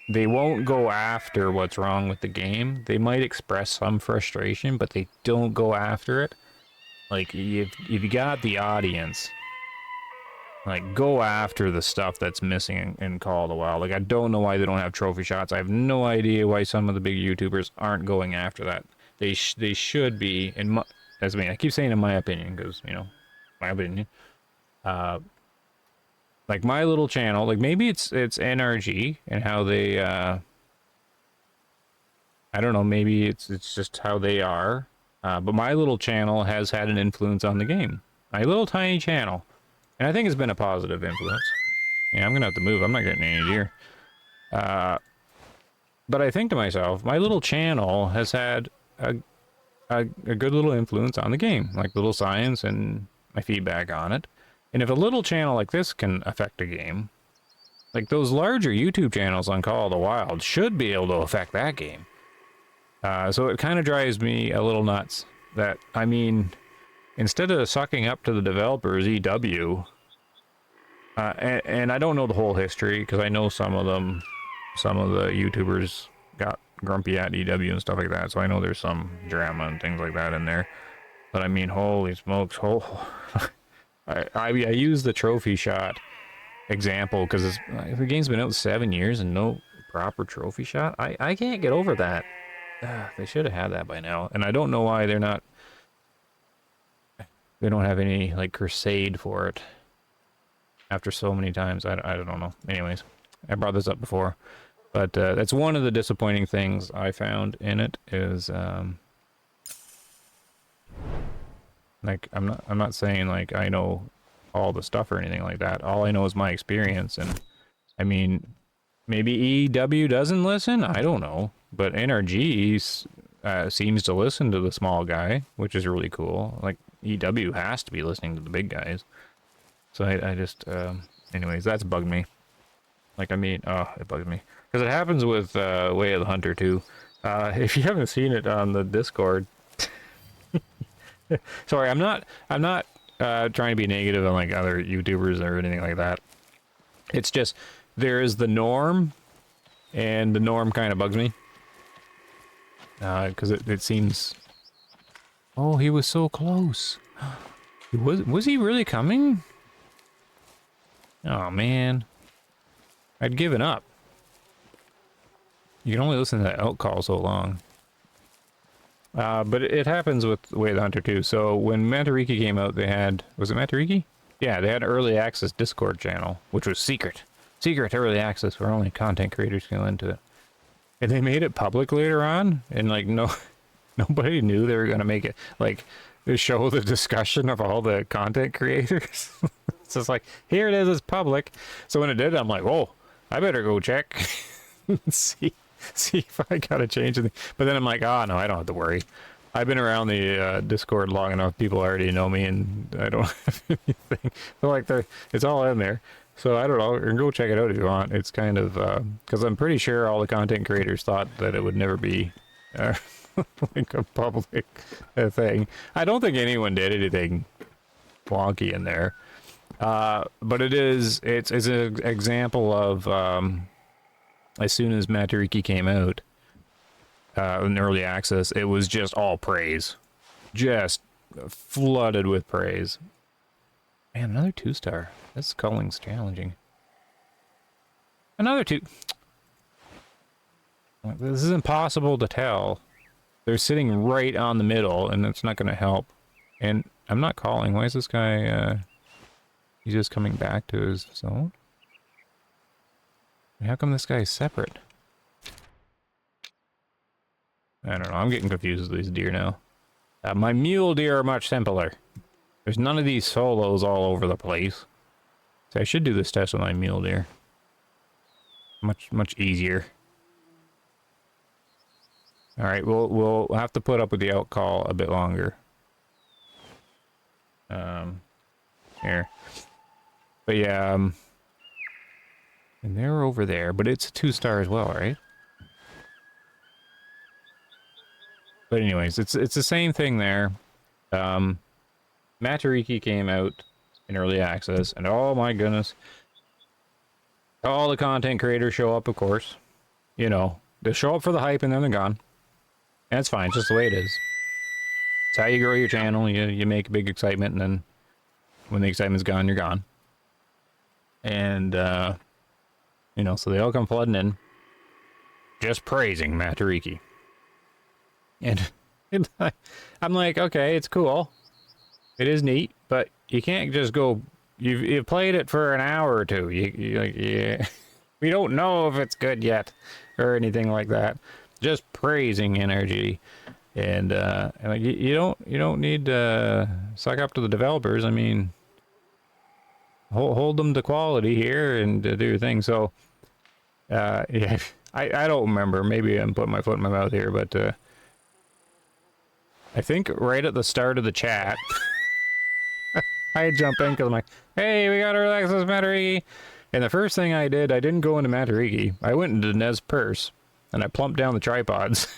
they won't go after what's wrong with the game. They might express some frustration, but they don't go after it. Like, if you got the audience, like, go after the stuff that's missing in Call of the Wild. Like, I don't know why they don't have trophy shots. I have no idea why some of the big YouTubers aren't going after that. They should be, in my, as I keep saying in my opinion, because, you know, my opinion. Like, my little channel, like, maybe it's NRG and how they, I don't know, maybe it's just how they are. But my little channel has had an influence on the game. My little tiny channel. And I think it's been a positive influence. Yeah, I'm gonna have to move. I'm not getting any deer. But I think to myself, my little channel has had a good little influence on the game. Like, little science and my feedback on it. And if a little channel like this can affect a game, like, those larger YouTube channels on Call of the Wild should be able to affect that game. So it kind of drives me a little nuts that, I mean, instead of sucking up to the developers, EW, and I don't know the whole history, because I know some of the YouTubers got grumpy at EW and stuff like that, so I know there's some drama and things like that in there. But I mean, holy smokes, I use the trophy shot example, because the game's been out 7 years and no proper trophy shot. I can't get over that. They should have had that by now, and I don't know why they don't have any, like, crusade for it after so many times. I don't know. Anyways, I brought this up before, but that's one of the disappointing things I found in it is, like, I'm not saying, like, I know all the stuff or anything like that. All I know is my experience, and I mean, maybe EW doesn't listen. I don't know, but NRG seems to listen to the small guy, which is really cool. Like, EW has to be listening to the big guys. So I just, anyways, that's bugged me. Like, I mean, it bugs me. Because it happens with Way of the Hunter too. If you haven't seen it on the Discord, sorry, I'm not trying to be negative on, like, other YouTubers or anything like that. It's just, there is the norm, and the norm kind of bugs me. Because it seems... Oh, he was so close. Was he really coming? Oh, man. I'd given up. You can only listen to that elk call so long. But it happens with Way of the Hunter too. So when Matariki came out, they had... Was it Matariki? Yeah, they had an early access Discord channel, which was secret. Secret early access where only content creators can go into it. And they made it public later on, and, like, nobody knew they were going to make it, like, show the discussion of all the content creators. It's just like, here it is, it's public. So when it did, I'm like, oh, I better go check and see if I got to change anything. But then I'm like, oh, no, I don't have to worry. I've been around the Discord long enough. People already know me, and I don't have anything. So, like, it's all in there. So I don't know, go check it out if you want. It's kind of, because I'm pretty sure all the content creators thought that it would never be like a public thing. I don't think anyone did anything wonky in there. But it's an example of, as soon as Matariki came out, in early access, it was just all praise. Just flooded with praise. Man, another 2-star. This culling's challenging. Another two. This is impossible to tell. They're sitting right on the middle, and it's not going to help. And I'm not calling. Why is this guy, he's just coming back to his zone? How come this guy's separate? I don't know. I'm getting confused with these deer now. My mule deer are much simpler. There's none of these solos all over the place. So I should do this test with my mule deer. Much easier. Alright, we'll have to put up with the outcall a bit longer. Here. But yeah, and they're over there, but it's a 2-star as well, right? But anyways, it's the same thing there. Matariki came out in early access, and oh my goodness. All the content creators show up, of course. You know, they show up for the hype and then they're gone. And it's fine, it's just the way it is. It's how you grow your channel. You make a big excitement, and then when the excitement's gone, you're gone. And, you know, so they all come flooding in, just praising Matariki. And I'm like, okay, it's cool. It is neat, but you can't just go... You've played it for an hour or two. Yeah, we don't know if it's good yet, or anything like that. Just praising energy, and like you don't need to suck up to the developers. I mean, hold them to quality here and do your thing. So, yeah, I don't remember. Maybe I'm putting my foot in my mouth here, but I think right at the start of the chat. I jump in because I'm like, hey, we gotta relax this Matariki. And the first thing I did, I didn't go into Matariki. I went into Nez Perce, and I plumped down the tripods.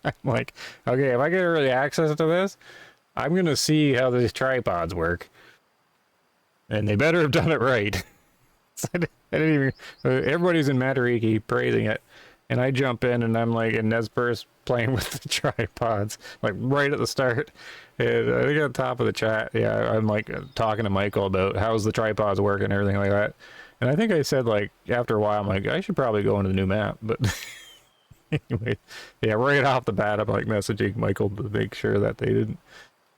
I'm like, okay, if I get early access to this, I'm gonna see how these tripods work. And they better have done it right. So I didn't even... Everybody's in Matariki praising it. And I jump in, and I'm like in Nez Perce playing with the tripods, like right at the start. And I think at the top of the chat, yeah, I'm like talking to Michael about how's the tripods working and everything like that. And I think I said, like, after a while, I'm like, I should probably go into the new map. But anyway, yeah, right off the bat, I'm like messaging Michael to make sure that they didn't,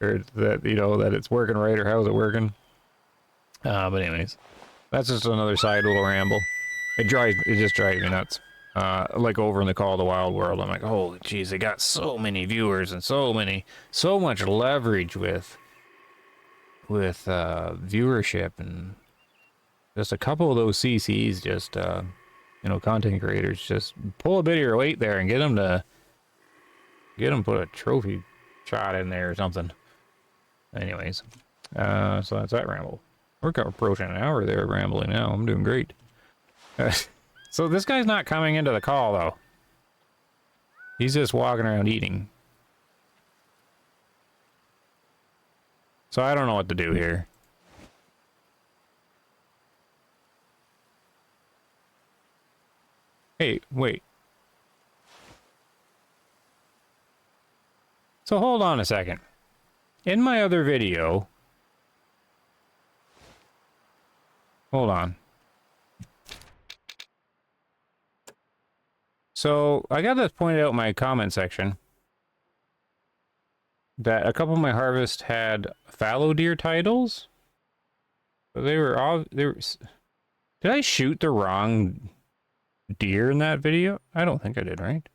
or that, you know, that it's working right, or how's it working. But anyways, that's just another side little ramble. It just drives me nuts. Like over in the Call of the Wild world, I'm like, holy jeez, they got so many viewers and so much leverage with viewership, and just a couple of those CCs, just you know, content creators, just pull a bit of your weight there and get them put a trophy shot in there or something. Anyways, so that's that ramble. We're approaching an hour there rambling now. I'm doing great. So this guy's not coming into the call, though. He's just walking around eating. So I don't know what to do here. Hey, wait. So hold on a second. In my other video... Hold on. So, I got this pointed out in my comment section that a couple of my harvests had fallow deer titles. But they were all... Did I shoot the wrong deer in that video? I don't think I did, right?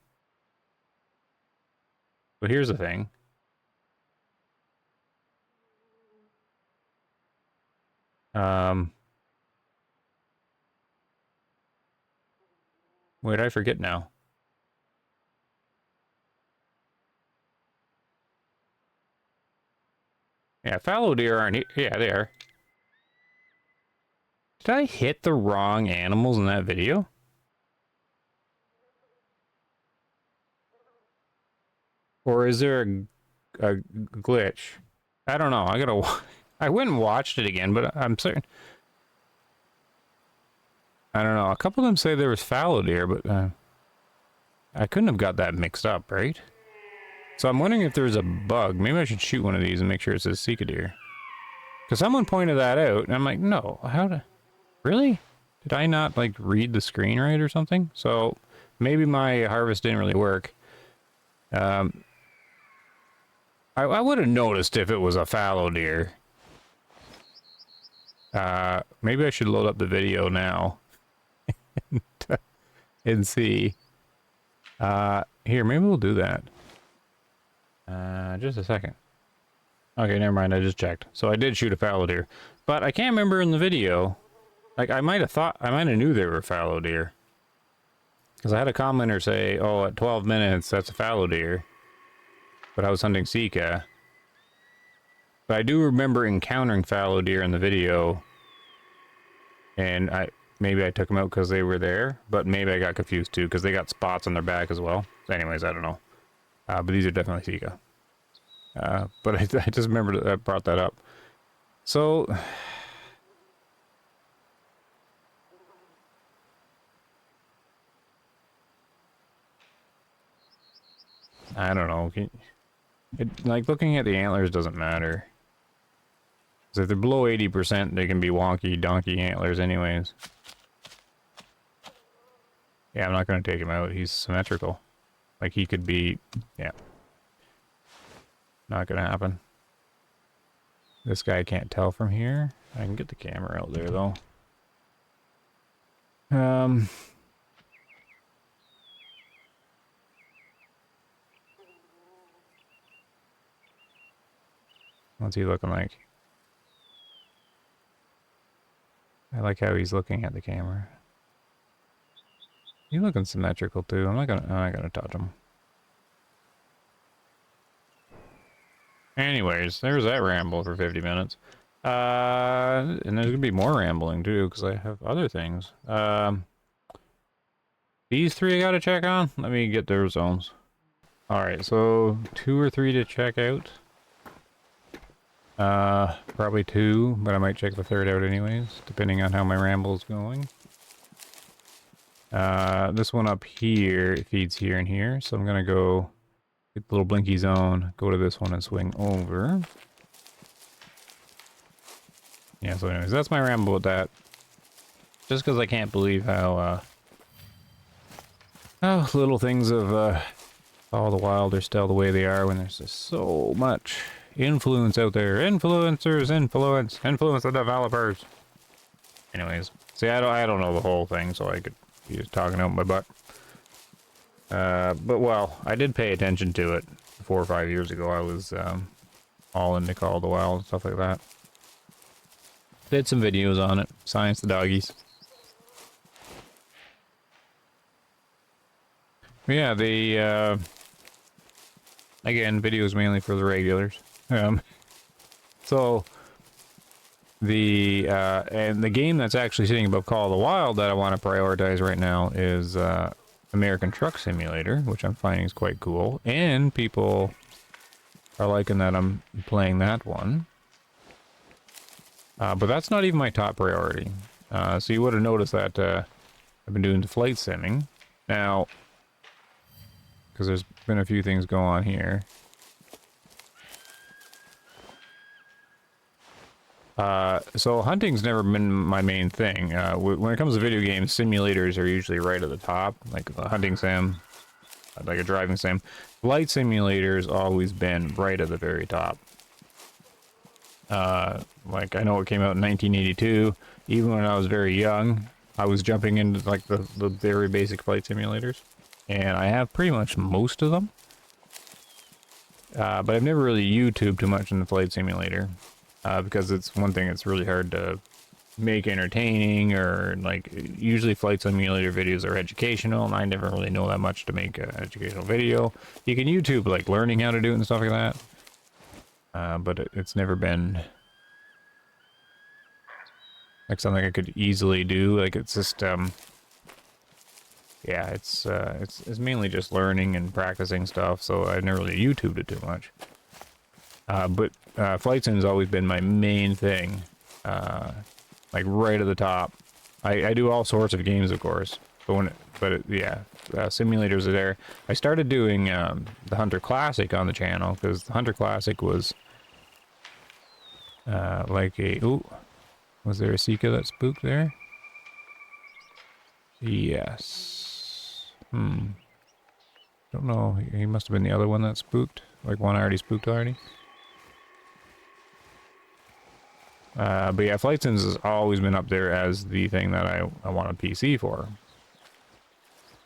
But here's the thing. Wait, I forget now. Yeah, fallow deer aren't here. Yeah, they are. Did I hit the wrong animals in that video? Or is there a glitch? I don't know. I went and watched it again, but I'm certain. I don't know. A couple of them say there was fallow deer, but I couldn't have got that mixed up, right? So I'm wondering if there's a bug. Maybe I should shoot one of these and make sure it says Sika deer. Because someone pointed that out, and I'm like, no, how to... Really? Did I not, like, read the screen right or something? So, maybe my harvest didn't really work. I would have noticed if it was a fallow deer. Maybe I should load up the video now. And see. Here, maybe we'll do that. Just a second. Okay, never mind, I just checked. So I did shoot a fallow deer. But I can't remember in the video. Like, I might have knew they were fallow deer. Because I had a commenter say, oh, at 12 minutes, that's a fallow deer. But I was hunting Sika. But I do remember encountering fallow deer in the video. And maybe I took them out because they were there. But maybe I got confused too, because they got spots on their back as well. So anyways, I don't know. But these are definitely Sika. But I just remembered I brought that up. So... I don't know. Like, looking at the antlers doesn't matter. Because if they're below 80%, they can be wonky, donkey antlers anyways. Yeah, I'm not going to take him out. He's symmetrical. Like, he could be... Yeah. Not going to happen. This guy can't tell from here. I can get the camera out there, though. What's he looking like? I like how he's looking at the camera. He's looking symmetrical too. I'm not gonna touch him. Anyways, there's that ramble for 50 minutes. And there's gonna be more rambling too, because I have other things. These three I gotta check on. Let me get their zones. Alright, so 2 or 3 to check out. Probably 2, but I might check the 3rd out anyways, depending on how my ramble's going. This one up here, it feeds here and here, so I'm gonna go get the little blinky zone, go to this one and swing over. Yeah, so anyways, that's my ramble with that. Just because I can't believe how little things of all the wild are still the way they are when there's just so much influence out there. Influencers influence the developers. Anyways, see, I don't know the whole thing, so I could be just talking out my butt. But well, I did pay attention to it 4 or 5 years ago. I was all into Call of the Wild and stuff like that. Did some videos on it. Science the doggies. Yeah, the again, videos mainly for the regulars. So the and the game that's actually sitting above Call of the Wild that I want to prioritize right now is American Truck Simulator, which I'm finding is quite cool, and people are liking that I'm playing that one. But that's not even my top priority. So you would have noticed that I've been doing flight simming now, because there's been a few things go on here. So hunting's never been my main thing. When it comes to video games, simulators are usually right at the top, like a hunting sim, like a driving sim. Flight simulator's always been right at the very top. Like, I know it came out in 1982. Even when I was very young, I was jumping into like the very basic flight simulators, and I have pretty much most of them. But I've never really YouTubed too much in the flight simulator. Because it's one thing, it's really hard to make entertaining, or like, usually flight simulator videos are educational, and I never really know that much to make an educational video. You can YouTube like learning how to do it and stuff like that, but it's never been like something I could easily do. Like, it's just yeah, it's mainly just learning and practicing stuff, so I've never really YouTubed it too much. But flight sim's always been my main thing, like right at the top. I do all sorts of games, of course, but yeah, simulators are there. I started doing the Hunter Classic on the channel, because the Hunter Classic was like a... Ooh, was there a Sika that spooked there? Yes. Don't know. He must have been the other one that spooked. Like one I already spooked already. But yeah, Flight Sims has always been up there as the thing that I want a PC for.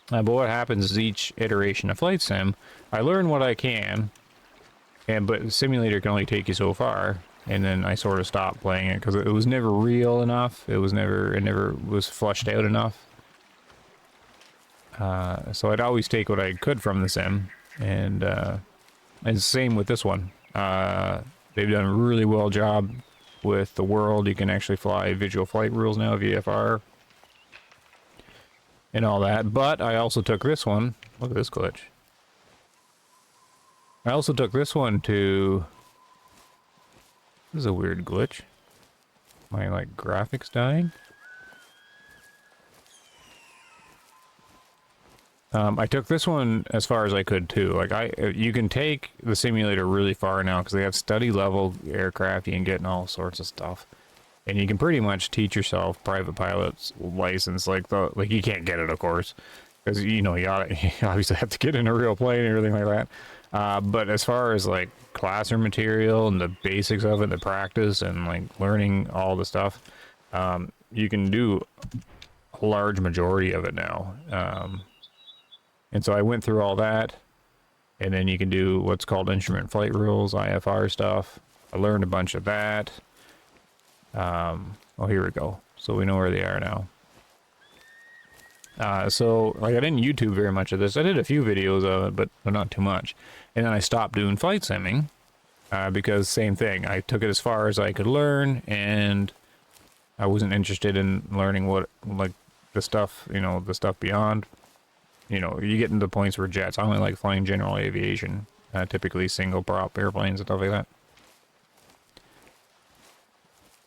But what happens is each iteration of Flight Sim, I learn what I can, but the simulator can only take you so far, and then I sort of stopped playing it because it was never real enough. It never was fleshed out enough. So I'd always take what I could from the sim, and same with this one. They've done a really well job with the world. You can actually fly visual flight rules now, VFR, and all that. But I also took this one. Look at this glitch. I also took this one to... This is a weird glitch. My, like, graphics dying. I took this one as far as I could too. Like you can take the simulator really far now because they have study level aircraft. You can get in all sorts of stuff, and you can pretty much teach yourself private pilot's license. Like you can't get it, of course, because you know you obviously have to get in a real plane and everything like that. But as far as like classroom material and the basics of it, the practice and like learning all the stuff, you can do a large majority of it now. And so I went through all that, and then you can do what's called instrument flight rules, IFR stuff. I learned a bunch of that. Oh, here we go. So we know where they are now. So, like, I didn't YouTube very much of this. I did a few videos of it, but not too much. And then I stopped doing flight simming, because same thing. I took it as far as I could learn, and I wasn't interested in learning what, like, the stuff, you know, the stuff beyond. You know, you get into the points where jets. I only like flying general aviation, typically single prop airplanes and stuff like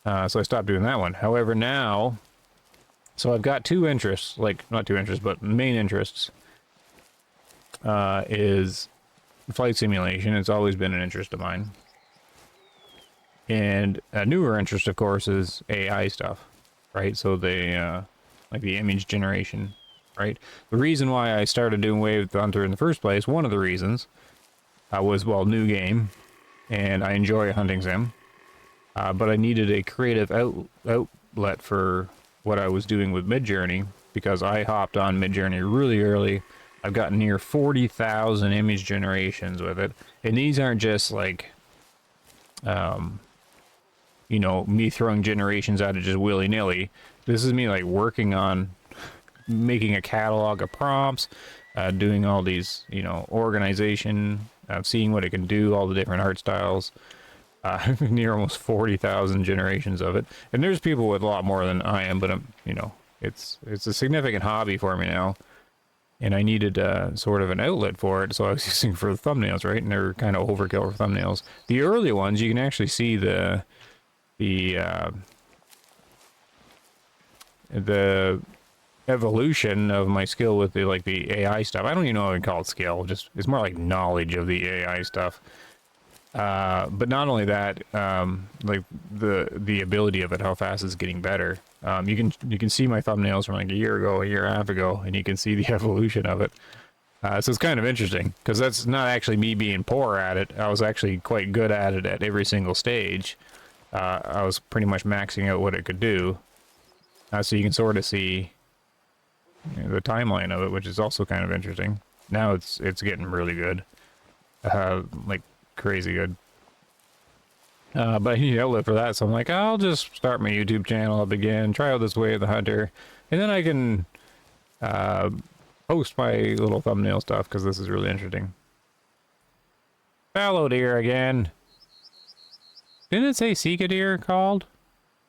that. So I stopped doing that one. However, now, so I've got two interests, like not two interests, but main interests. Is flight simulation. It's always been an interest of mine, and a newer interest, of course, is AI stuff, right? So they like the image generation. Right. The reason why I started doing Wave Hunter in the first place, one of the reasons, was, well, new game, and I enjoy hunting sim, but I needed a creative outlet for what I was doing with Midjourney, because I hopped on Midjourney really early. I've got near 40,000 image generations with it, and these aren't just like, you know, me throwing generations out of just willy-nilly. This is me like working on making a catalog of prompts, doing all these, you know, organization, seeing what it can do, all the different art styles. Near almost 40,000 generations of it, and there's people with a lot more than I am, but I'm, you know, it's a significant hobby for me now, and I needed sort of an outlet for it, so I was using for the thumbnails, right? And they're kind of overkill for thumbnails. The early ones, you can actually see the evolution of my skill with the AI stuff. I don't even know how to call it skill. Just it's more like knowledge of the AI stuff. But not only that, like the ability of it, how fast it's getting better. You can see my thumbnails from like a year ago, a year and a half ago, and you can see the evolution of it. So it's kind of interesting because that's not actually me being poor at it. I was actually quite good at it at every single stage. I was pretty much maxing out what it could do. So you can sort of see, you know, the timeline of it, which is also kind of interesting. Now it's getting really good, like crazy good. But I need an outlet for that, so I'm like, I'll just start my YouTube channel up again, try out this Way of the Hunter, and then I can post my little thumbnail stuff because this is really interesting. Fallow deer again. Didn't it say Sika deer called?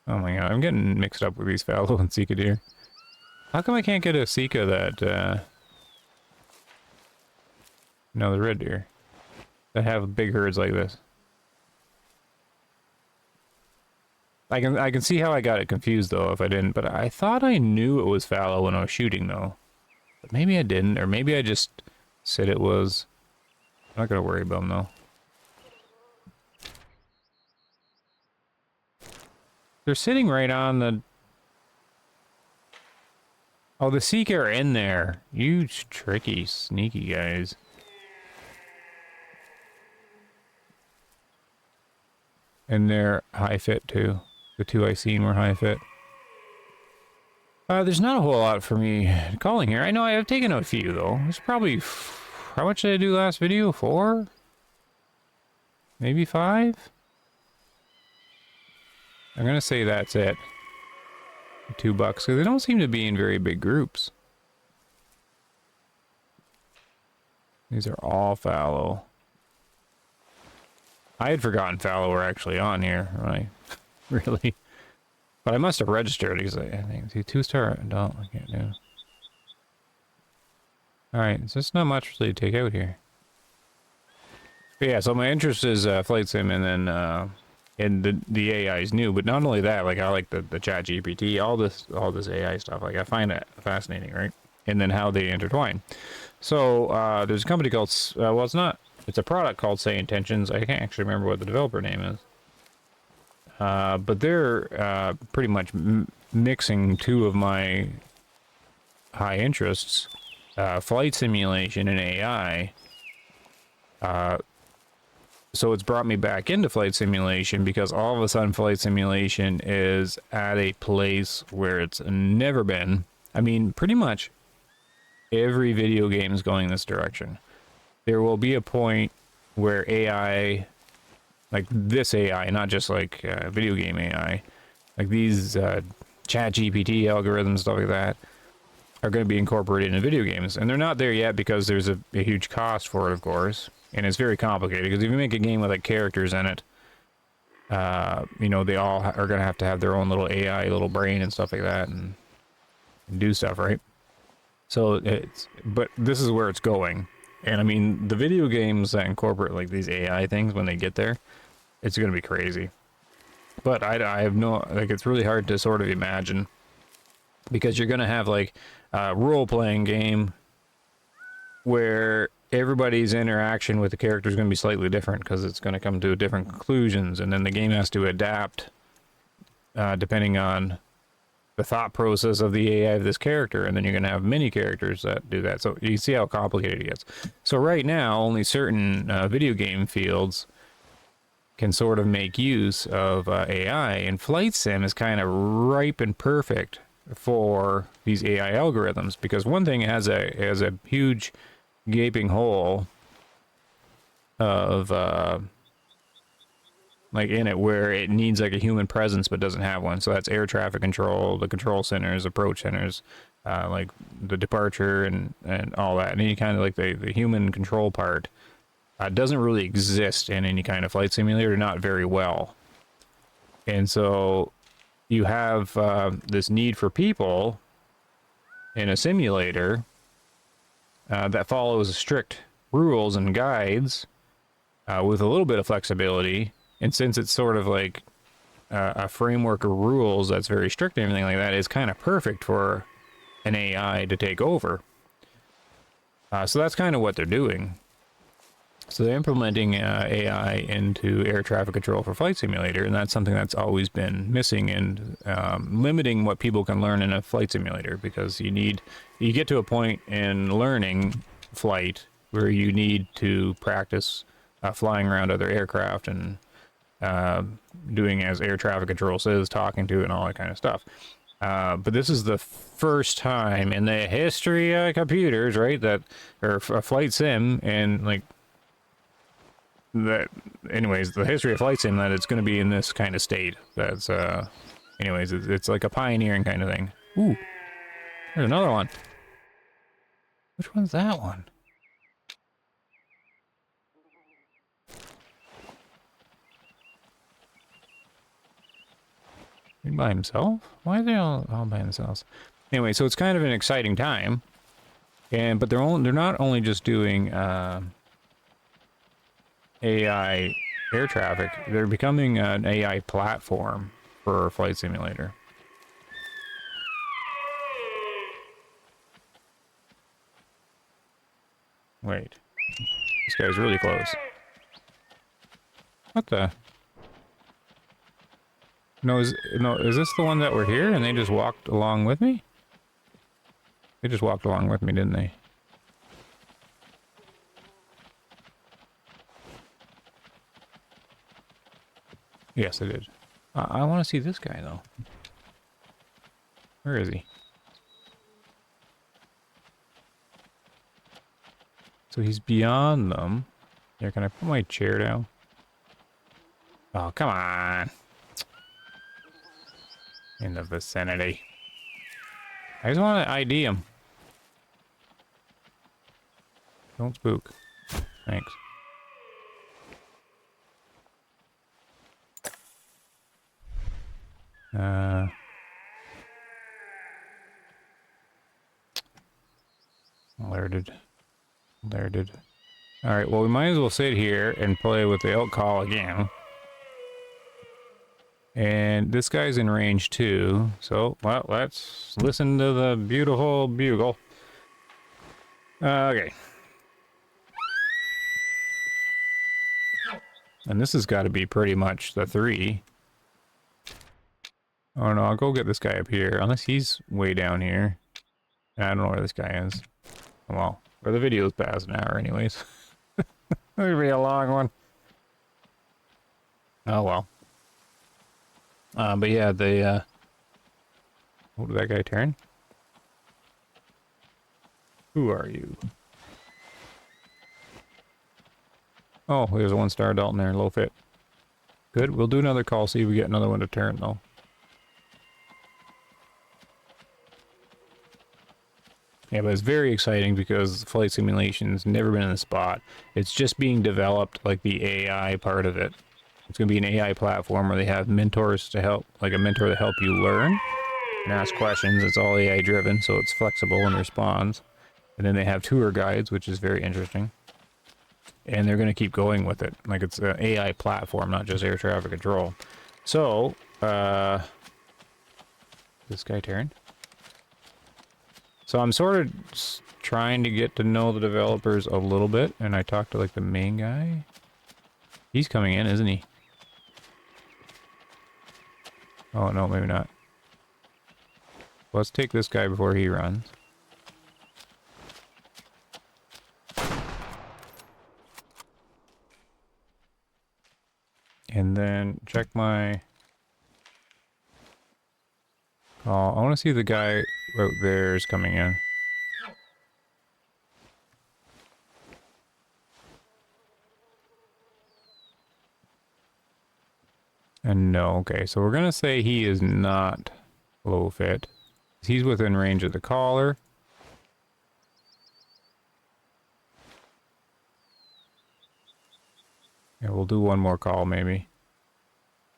Oh my god, I'm getting mixed up with these fallow and Sika deer. How come I can't get a Sika that, no, the red deer that have big herds like this? I can see how I got it confused though if I didn't, but I thought I knew it was fallow when I was shooting though. But maybe I didn't, or maybe I just said it was. I'm not gonna worry about them though. They're sitting right on the... Oh, the Sika are in there. You tricky, sneaky guys. And they're high fit too. The two I seen were high fit. There's not a whole lot for me calling here. I know I have taken a few though. There's probably, how much did I do last video? 4? Maybe 5? I'm gonna say that's it. $2, because they don't seem to be in very big groups. These are all fallow. I had forgotten fallow were actually on here, right? Really? But I must have registered because I think see 2-star adult I can't do. Alright, so it's not much really to take out here. But yeah, so my interest is flight sim and then the AI is new, but not only that, like I like the chat GPT, all this AI stuff, like I find it fascinating, right? And then how they intertwine. So there's a company called well, it's a product called Say Intentions. I can't actually remember what the developer name is. But they're pretty much mixing two of my high interests, flight simulation and AI. So it's brought me back into flight simulation because all of a sudden flight simulation is at a place where it's never been. I mean, pretty much every video game is going this direction. There will be a point where AI, like this AI, not just like video game AI, like these chat GPT algorithms, stuff like that, are going to be incorporated into video games. And they're not there yet because there's a huge cost for it, of course. And it's very complicated because if you make a game with like characters in it, you know, they all are going to have their own little AI, little brain and stuff like that and do stuff, right? So but this is where it's going. And I mean, the video games that incorporate like these AI things, when they get there, it's going to be crazy. But I have no, like, it's really hard to sort of imagine because you're going to have like a role-playing game where everybody's interaction with the character is going to be slightly different because it's going to come to different conclusions, and then the game has to adapt depending on the thought process of the AI of this character, and then you're going to have many characters that do that. So you see how complicated it gets. So right now, only certain video game fields can sort of make use of AI, and Flight Sim is kind of ripe and perfect for these AI algorithms because one thing, it has a huge gaping hole of like in it where it needs like a human presence but doesn't have one. So that's air traffic control, the control centers, approach centers, like the departure and all that. And any kind of like the human control part doesn't really exist in any kind of flight simulator, not very well. And so you have this need for people in a simulator that follows strict rules and guides with a little bit of flexibility. And since it's sort of like a framework of rules that's very strict and everything like that, it's kind of perfect for an AI to take over. So that's kind of what they're doing. So they're implementing AI into air traffic control for flight simulator, and that's something that's always been missing and limiting what people can learn in a flight simulator, because you get to a point in learning flight where you need to practice flying around other aircraft and doing as air traffic control says, talking to it and all that kind of stuff. But this is the first time in the history of computers, right, that, or a flight sim, and like that, anyways, the history of flight sim, that it's going to be in this kind of state. That's anyways, it's like a pioneering kind of thing. Ooh, there's another one. Which one's that one? He by himself? Why are they all by themselves? Anyway, so it's kind of an exciting time, but they're not only just doing AI air traffic, they're becoming an AI platform for flight simulator. Wait, this guy's really close. What the? No, is this the one that we're here and they just walked along with me? They just walked along with me, didn't they? Yes, I did. I want to see this guy, though. Where is he? So he's beyond them. Here, can I put my chair down? Oh, come on. In the vicinity. I just want to ID him. Don't spook. Thanks. Alerted. Alerted. Alright, well, we might as well sit here and play with the elk call again. And this guy's in range too, so, well, let's listen to the beautiful bugle. Okay. And this has got to be pretty much the 3. Oh no, I'll go get this guy up here, unless he's way down here. I don't know where this guy is. Well, or the video's past an hour anyways. It'll be a long one. Oh well. But yeah, the, oh, did that guy turn? Who are you? Oh, there's a 1-star adult in there, low fit. Good, we'll do another call, see if we get another one to turn though. Yeah, but it's very exciting because flight simulation's never been in the spot. It's just being developed, like the AI part of it. It's going to be an AI platform where they have mentors to help, like a mentor to help you learn and ask questions. It's all AI driven, so it's flexible and responds. And then they have tour guides, which is very interesting. And they're going to keep going with it. Like it's an AI platform, not just air traffic control. So, this guy turned. So I'm sort of trying to get to know the developers a little bit, and I talked to like the main guy. He's coming in, isn't he? Oh no, maybe not. Let's take this guy before he runs. And then check my... Oh, I want to see the guy out there is coming in. And no, okay, so we're gonna say he is not low fit. He's within range of the caller. Yeah, we'll do one more call maybe.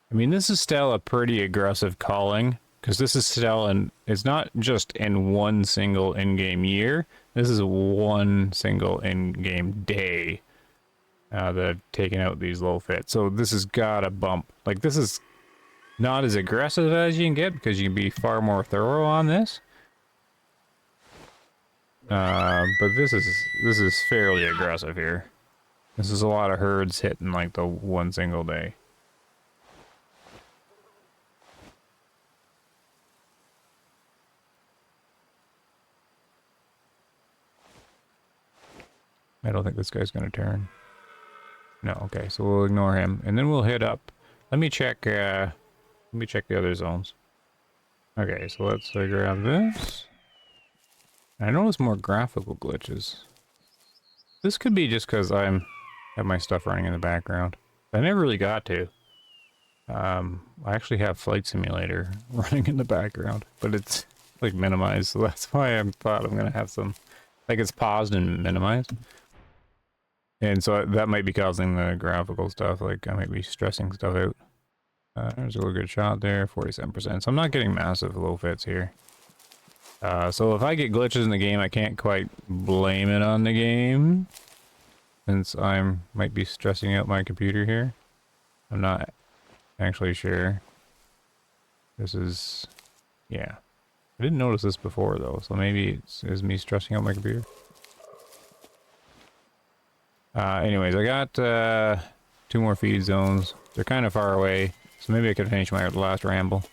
I mean, this is still a pretty aggressive calling. Because this is still in, it's not just in one single in-game year. This is one single in-game day that I've taken out these low fits. So this has got a bump. Like, this is not as aggressive as you can get because you can be far more thorough on this. But this is fairly aggressive here. This is a lot of herds hitting like the one single day. I don't think this guy's gonna turn. No, okay, so we'll ignore him, and then we'll hit up. Let me check the other zones. Okay, so let's grab this. I notice more graphical glitches. This could be just because I have my stuff running in the background. I never really got to. I actually have Flight Simulator running in the background, but it's like minimized, so that's why I thought I'm gonna have some, like it's paused and minimized. And so that might be causing the graphical stuff, like I might be stressing stuff out. There's a little good shot there, 47%. So I'm not getting massive low fits here. So if I get glitches in the game, I can't quite blame it on the game. Since I might be stressing out my computer here. I'm not actually sure. This is... yeah. I didn't notice this before though, so maybe it's me stressing out my computer. Anyways, I got 2 more feed zones. They're kind of far away, so maybe I could finish my last ramble.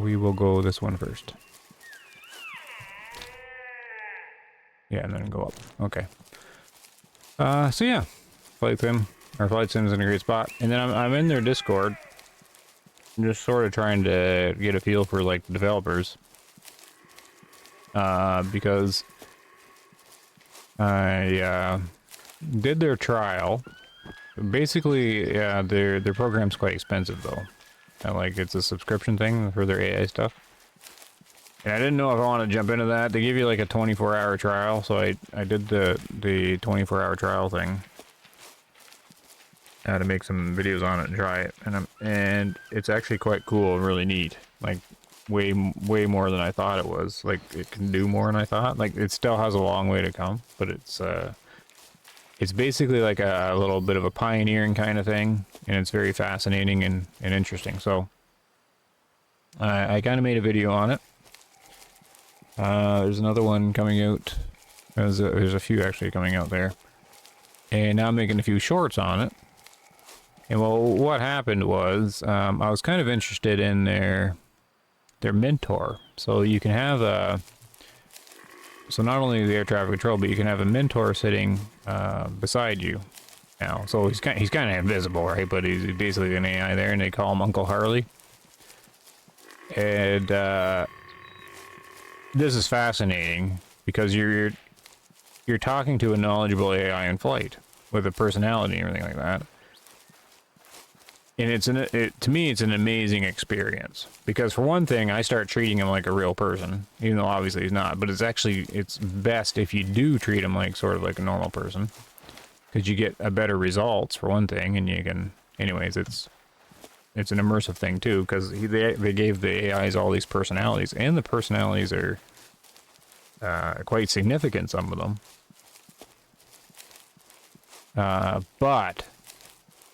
We will go this one first. Yeah, and then go up. Okay. So yeah, Flight Sim's in a great spot. And then I'm in their Discord. I'm just sort of trying to get a feel for like the developers. Because I did their trial. Basically, yeah, their program's quite expensive though. Like it's a subscription thing for their AI stuff. And I didn't know if I want to jump into that. They give you like a 24-hour trial, so I did the 24-hour trial thing. To make some videos on it and try it, and it's actually quite cool and really neat. Like way more than I thought it was. Like it can do more than I thought. Like it still has a long way to come, but it's basically like a little bit of a pioneering kind of thing, and it's very fascinating and interesting. So I kind of made a video on it. There's another one coming out. There's a few actually coming out there, and now I'm making a few shorts on it. And well, what happened was I was kind of interested in their mentor. So you can have so not only the air traffic control, but you can have a mentor sitting beside you now. So he's kind of invisible, right? But he's basically an AI there, and they call him Uncle Harley. And this is fascinating because you're talking to a knowledgeable AI in flight with a personality and everything like that. And to me, it's an amazing experience because for one thing, I start treating him like a real person, even though obviously he's not. But it's best if you do treat him like sort of like a normal person, because you get a better results for one thing, and you can, anyways, it's an immersive thing too, because they gave the AIs all these personalities, and the personalities are quite significant, some of them. But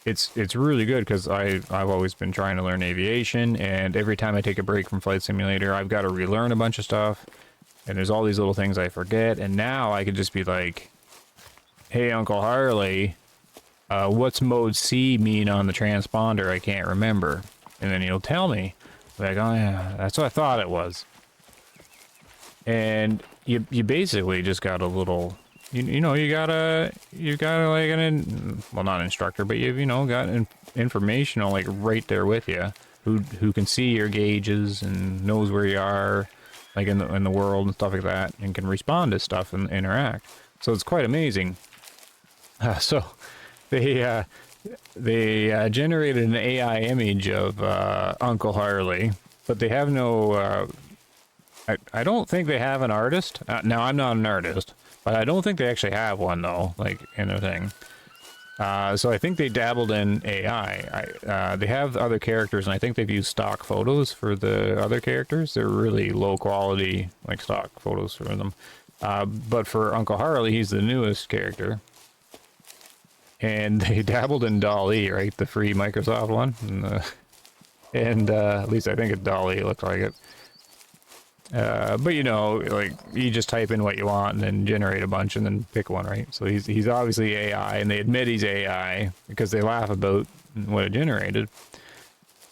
it's really good because I've always been trying to learn aviation, and every time I take a break from Flight Simulator, I've got to relearn a bunch of stuff, and there's all these little things I forget, and now I could just be like, hey, Uncle Harley, what's mode C mean on the transponder? I can't remember. And then he'll tell me, like, oh yeah, that's what I thought it was. And you basically just got a little... You got like well, not an instructor, but you've got informational like right there with you, who can see your gauges and knows where you are, like in the world and stuff like that, and can respond to stuff and interact. So it's quite amazing. So they generated an AI image of Uncle Harley, but they have no. I don't think they have an artist. Now I'm not an artist. But I don't think they actually have one, though, like, in a thing. So I think they dabbled in AI. They have other characters, and I think they've used stock photos for the other characters. They're really low-quality, like, stock photos for them. But for Uncle Harley, he's the newest character. And they dabbled in DALL-E, right? The free Microsoft one. And at least I think it's DALL-E, it looks like it. But like you just type in what you want and then generate a bunch and then pick one, right? So he's obviously AI, and they admit he's AI because they laugh about what it generated.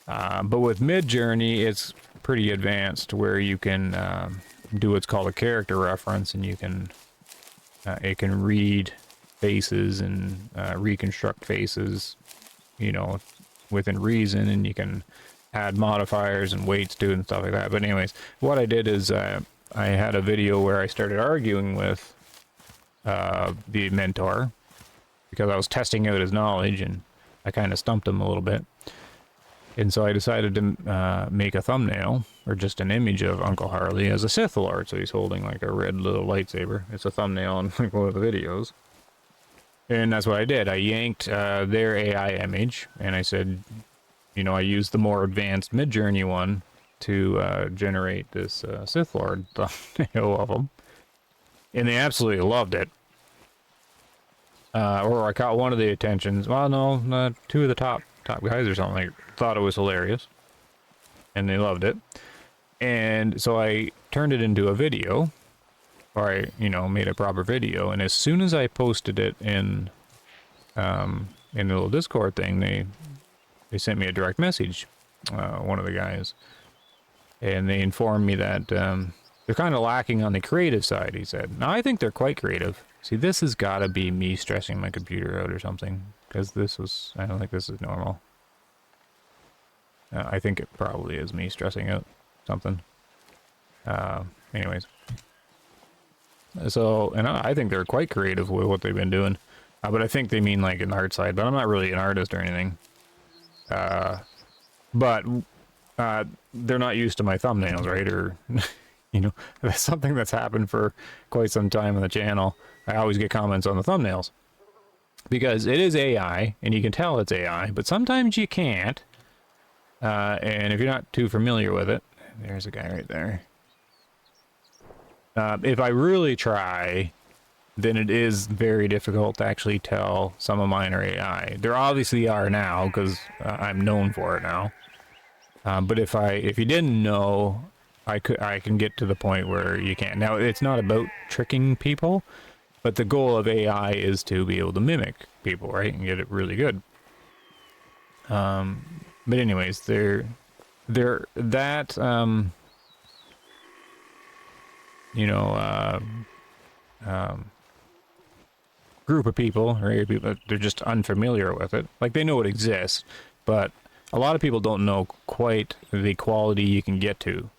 But with Midjourney, it's pretty advanced where you can do what's called a character reference, and you can it can read faces and reconstruct faces, within reason, and you can add modifiers and weights to it and stuff like that. But anyways, what I did is I had a video where I started arguing with the mentor because I was testing out his knowledge, and I kind of stumped him a little bit. And so I decided to make a thumbnail, or just an image of Uncle Harley as a Sith Lord. So he's holding like a red little lightsaber. It's a thumbnail on like one of the videos. And that's what I did. I yanked their AI image, and I said, I used the more advanced Midjourney one to generate this Sith Lord thumbnail of him. And they absolutely loved it. Or I caught one of the attentions. Well, no, two of the top guys or something like thought it was hilarious. And they loved it. And so I turned it into a video. Or I, made a proper video. And as soon as I posted it in the little Discord thing, they sent me a direct message, one of the guys. And they informed me that they're kind of lacking on the creative side, he said. Now, I think they're quite creative. See, this has got to be me stressing my computer out or something, because I don't think this is normal. I think it probably is me stressing out something. Anyways. So, and I think they're quite creative with what they've been doing. But I think they mean like an art side, but I'm not really an artist or anything. But they're not used to my thumbnails, right? Or, you know, that's something that's happened for quite some time on the channel. I always get comments on the thumbnails. Because it is AI, and you can tell it's AI, but sometimes you can't. And if you're not too familiar with it, there's a guy right there. If I really try, then it is very difficult to actually tell some of mine are AI. There obviously are now, because I'm known for it now. But if you didn't know, I can get to the point where you can't. Now, it's not about tricking people, but the goal of AI is to be able to mimic people, right, and get it really good. But anyways, they're that you know, group of people, right? People, they're just unfamiliar with it. Like, they know it exists, but a lot of people don't know quite the quality you can get to.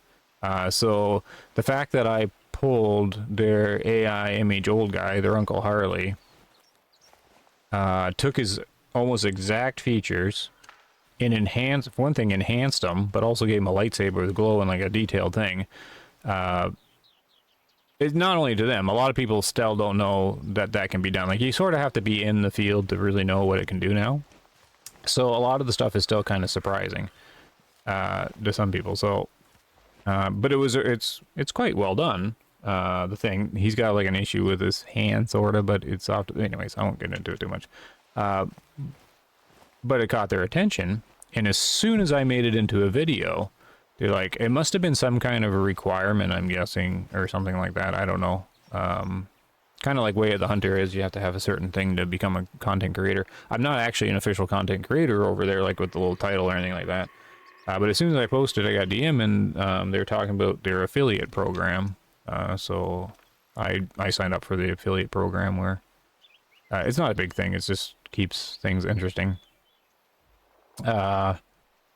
So the fact that I pulled their AI image old guy, their Uncle Harley, took his almost exact features and enhanced them, but also gave him a lightsaber with glow and like a detailed thing. It's not only to them, a lot of people still don't know that that can be done. Like, you sort of have to be in the field to really know what it can do now. So a lot of the stuff is still kind of surprising to some people. So, but it's quite well done. The thing, he's got like an issue with his hand, sort of, but it's soft. Anyways, I won't get into it too much. But it caught their attention, and as soon as I made it into a video, they're like, it must have been some kind of a requirement, I'm guessing, or something like that. I don't know. Kind of like Way of the Hunter is, you have to have a certain thing to become a content creator. I'm not actually an official content creator over there, like with the little title or anything like that. But as soon as I posted, I got DM, and they were talking about their affiliate program. So I signed up for the affiliate program, where it's not a big thing. It just keeps things interesting. Yeah,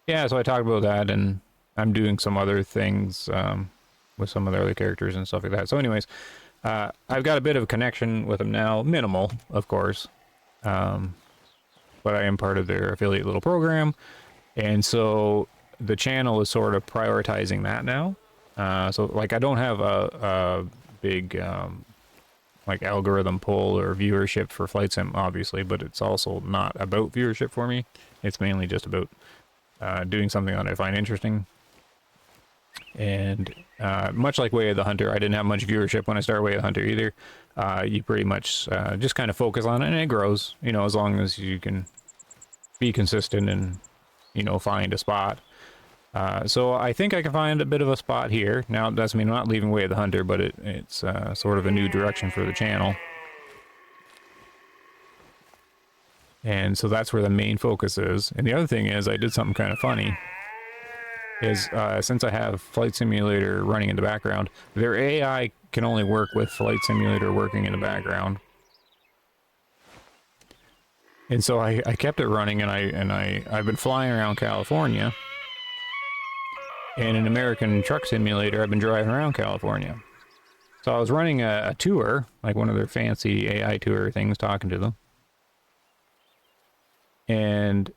so I talked about that, and I'm doing some other things with some of the other characters and stuff like that. So anyways, I've got a bit of a connection with them now. Minimal, of course. But I am part of their affiliate little program. And so the channel is sort of prioritizing that now. So, like, I don't have a big, like, algorithm pull or viewership for Flight Sim, obviously, but it's also not about viewership for me. It's mainly just about doing something that I find interesting. And much like Way of the Hunter, I didn't have much viewership when I started Way of the Hunter either. You pretty much just kind of focus on it, and it grows, you know, as long as you can be consistent and, you know, find a spot. So I think I can find a bit of a spot here. Now, it doesn't mean I'm not leaving Way of the Hunter, but it's sort of a new direction for the channel. And so that's where the main focus is. And the other thing is, I did something kind of funny. Is since I have Flight Simulator running in the background, their AI can only work with Flight Simulator working in the background. And so I kept it running, and I've been flying around California. And in American Truck Simulator, I've been driving around California. So I was running a tour, like one of their fancy AI tour things, talking to them. And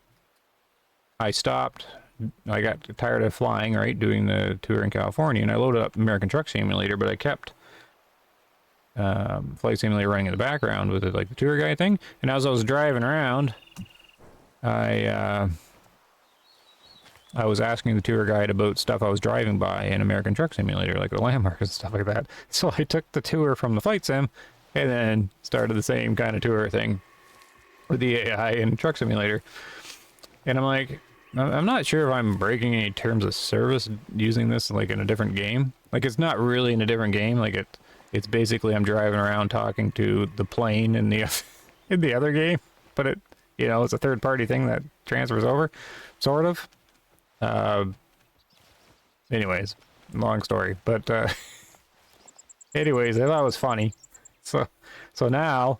I stopped. I got tired of flying, right, doing the tour in California, and I loaded up American Truck Simulator, but I kept Flight Simulator running in the background with it, like the tour guide thing. And as I was driving around, I was asking the tour guide about stuff I was driving by in American Truck Simulator, like the landmarks and stuff like that. So I took the tour from the Flight Sim, and then started the same kind of tour thing with the AI in Truck Simulator. And I'm like, I'm not sure if I'm breaking any terms of service using this like in a different game. Like, it's not really in a different game. Like, it's basically I'm driving around talking to the plane in the in the other game, but it, you know, it's a third party thing that transfers over, sort of. Anyways, long story. But anyways, I thought it was funny. So now,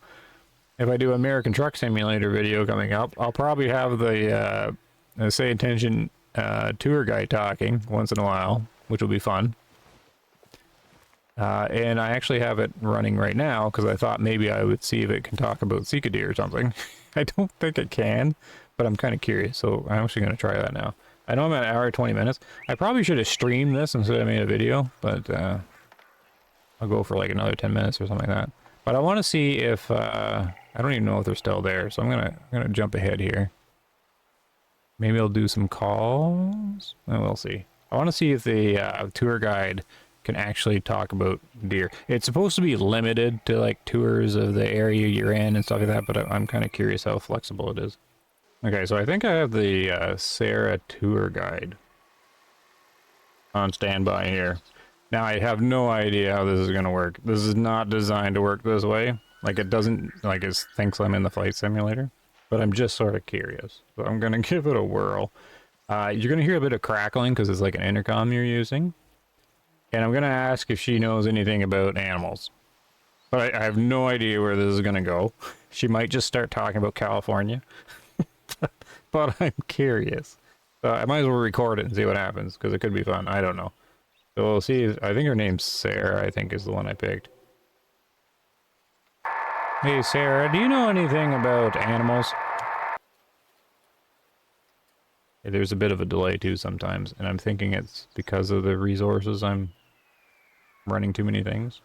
if I do American Truck Simulator video coming up, I'll probably have the Say Attention tour guide talking once in a while, which will be fun. And I actually have it running right now because I thought maybe I would see if it can talk about Sika deer or something. I don't think it can, but I'm kind of curious, so I'm actually going to try that now. I know I'm at an hour 20 minutes. I probably should have streamed this instead of made a video, but I'll go for like another 10 minutes or something like that. But I want to see if I don't even know if they're still there, so I'm gonna jump ahead here. Maybe I'll do some calls. We'll see. I want to see if the tour guide can actually talk about deer. It's supposed to be limited to like tours of the area you're in and stuff like that, but I'm kind of curious how flexible it is. Okay, so I think I have the Sarah tour guide on standby here. Now I have no idea how this is going to work. This is not designed to work this way. Like it doesn't, like it thinks I'm in the flight simulator, but I'm just sort of curious. So I'm going to give it a whirl. You're going to hear a bit of crackling because it's like an intercom you're using. And I'm going to ask if she knows anything about animals. But I have no idea where this is going to go. She might just start talking about California. But I'm curious. So I might as well record it and see what happens, because it could be fun. I don't know. So we'll see. I think her name's Sarah, I think is the one I picked. Hey Sarah, do you know anything about animals? Hey, there's a bit of a delay too sometimes, and I'm thinking it's because of the resources I'm running too many things.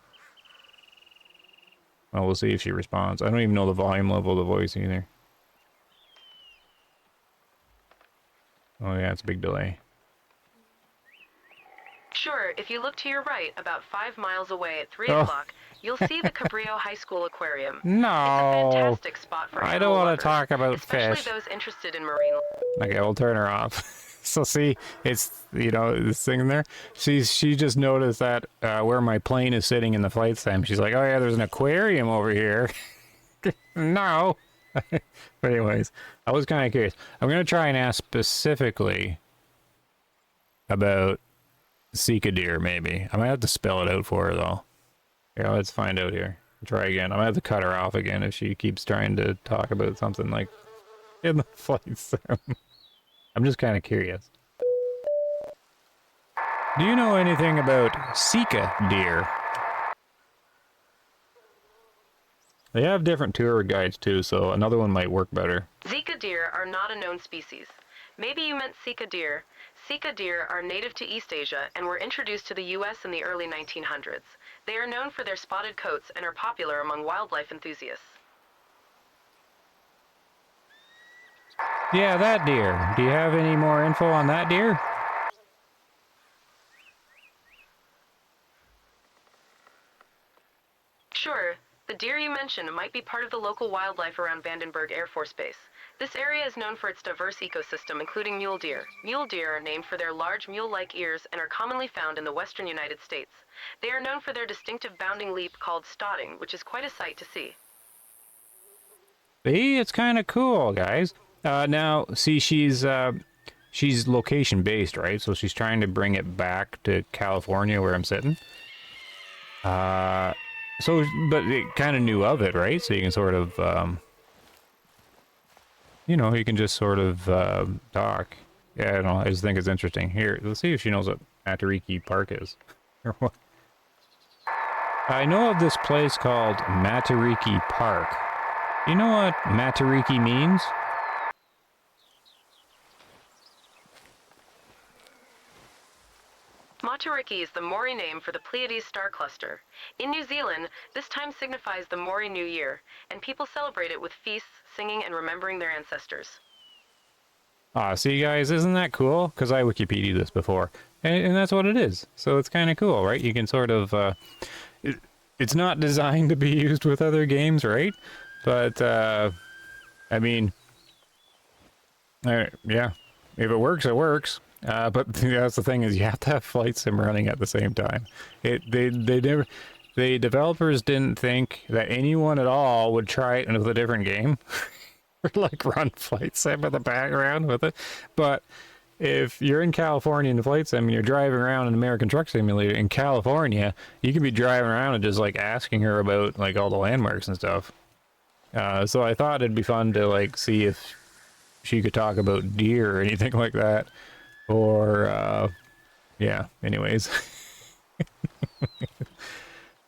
Well, we'll see if she responds. I don't even know the volume level of the voice either. Oh yeah, it's a big delay. Sure, if you look to your right, about 5 miles away at 3 o'clock, you'll see the Cabrillo High School Aquarium. No! It's a fantastic spot for I don't want to talk about especially fish. those interested in marine. Okay, we'll turn her off. So see, it's, you know, this thing in there. She just noticed that where my plane is sitting in the flight sim. She's like, oh yeah, there's an aquarium over here. No. But anyways, I was kind of curious. I'm going to try and ask specifically about Sika deer, maybe. I might have to spell it out for her, though. Yeah, let's find out here. Try again. I might have to cut her off again if she keeps trying to talk about something like in the flight sim. I'm just kind of curious. Do you know anything about Sika deer? They have different tour guides too, so another one might work better. Sika deer are not a known species. Maybe you meant Sika deer. Sika deer are native to East Asia and were introduced to the U.S. in the early 1900s. They are known for their spotted coats and are popular among wildlife enthusiasts. Yeah, that deer. Do you have any more info on that deer? Sure. The deer you mentioned might be part of the local wildlife around Vandenberg Air Force Base. This area is known for its diverse ecosystem, including mule deer. Mule deer are named for their large mule-like ears and are commonly found in the western United States. They are known for their distinctive bounding leap called stotting, which is quite a sight to see. See, it's kind of cool, guys. Now, see, she's location-based, right? So she's trying to bring it back to California where I'm sitting. But it kind of knew of it, right? So you can sort of, you know, you can just sort of talk. Yeah, I don't know. I just think it's interesting. Here, let's see if she knows what Matariki Park is. Or what? I know of this place called Matariki Park. Do you know what Matariki means? Matariki is the Maori name for the Pleiades star cluster. In New Zealand, this time signifies the Maori New Year, and people celebrate it with feasts, singing, and remembering their ancestors. Ah, see guys, isn't that cool? Because I Wikipedia'd this before, and that's what it is. So it's kind of cool, right? You can sort of, it's not designed to be used with other games, right? But, I mean, yeah, if it works, it works. But that's the thing is you have to have flight sim running at the same time. The developers didn't think that anyone at all would try it with a different game. Or like run flight sim in the background with it. But if you're in California in the flight sim and you're driving around an American Truck Simulator in California, you could be driving around and just like asking her about like all the landmarks and stuff. So I thought it'd be fun to like see if she could talk about deer or anything like that. Or yeah, anyways.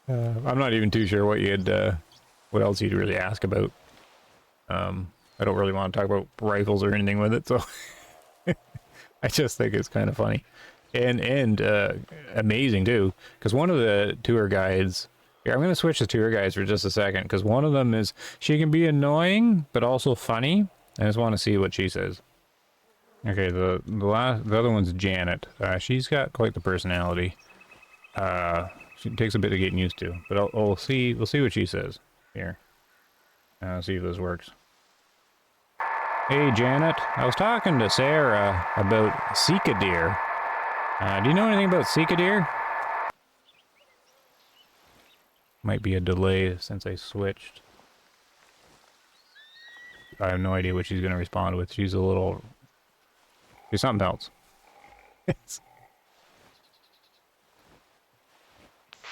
I'm not even too sure what what else you'd really ask about. I don't really want to talk about rifles or anything with it, so I just think it's kind of funny and amazing too. Because one of the tour guides, here, I'm going to switch the tour guides for just a second, because one of them is she can be annoying but also funny. I just want to see what she says. Okay, the other one's Janet. She's got quite the personality. She takes a bit of getting used to, but we'll see what she says here. See if this works. Hey Janet, I was talking to Sarah about Sika deer. Do you know anything about Sika deer? Might be a delay since I switched. I have no idea what she's going to respond with. She's something else.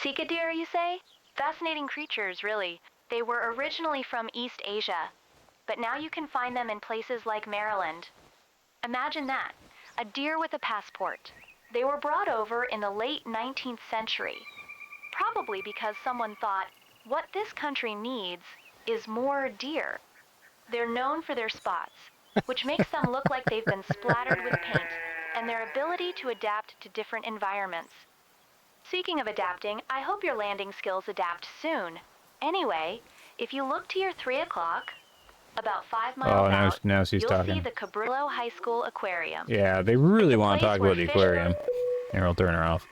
Sika deer, you say? Fascinating creatures, really. They were originally from East Asia, but now you can find them in places like Maryland. Imagine that, a deer with a passport. They were brought over in the late 19th century, probably because someone thought, what this country needs is more deer. They're known for their spots, which makes them look like they've been splattered with paint, and their ability to adapt to different environments. Speaking of adapting, I hope your landing skills adapt soon. Anyway, if you look to your 3 o'clock, about 5 miles out, now she's you'll talking. see the Cabrillo High School Aquarium. Yeah, they really want to talk about the aquarium. Here, I'll turn her off.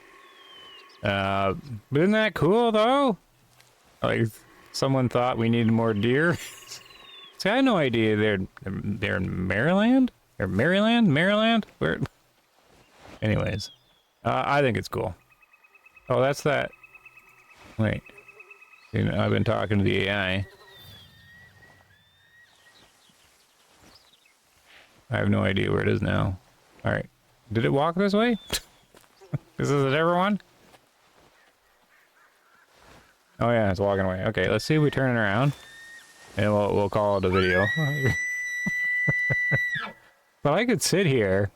But isn't that cool, though? Like, someone thought we needed more deer. See, I had no idea they're in Maryland? Or Maryland? Where? Anyways, I think it's cool. Oh, that's that. Wait. You know, I've been talking to the AI. I have no idea where it is now. Alright. Did it walk this way? This is a different one? Oh yeah, it's walking away. Okay, let's see if we turn it around. And we'll call it a video. But I could sit here.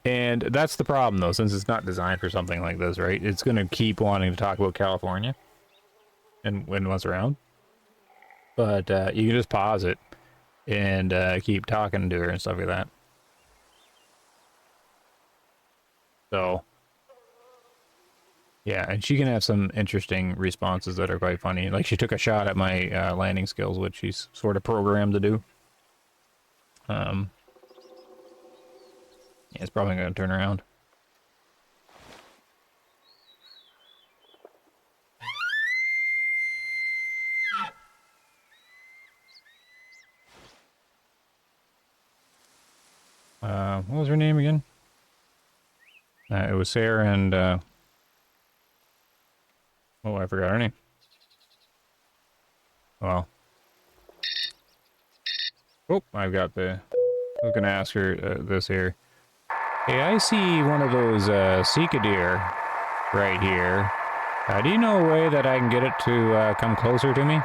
And that's the problem, though, since it's not designed for something like this, right? It's going to keep wanting to talk about California and when what's around. But you can just pause it and keep talking to her and stuff like that. So, yeah, and she can have some interesting responses that are quite funny. Like, she took a shot at my landing skills, which she's sort of programmed to do. Yeah, it's probably going to turn around. What was her name again? It was Sarah and, oh, I forgot her name. Well. Oh, I've got I was going to ask her this here. Hey, I see one of those Sika deer right here. Do you know a way that I can get it to come closer to me?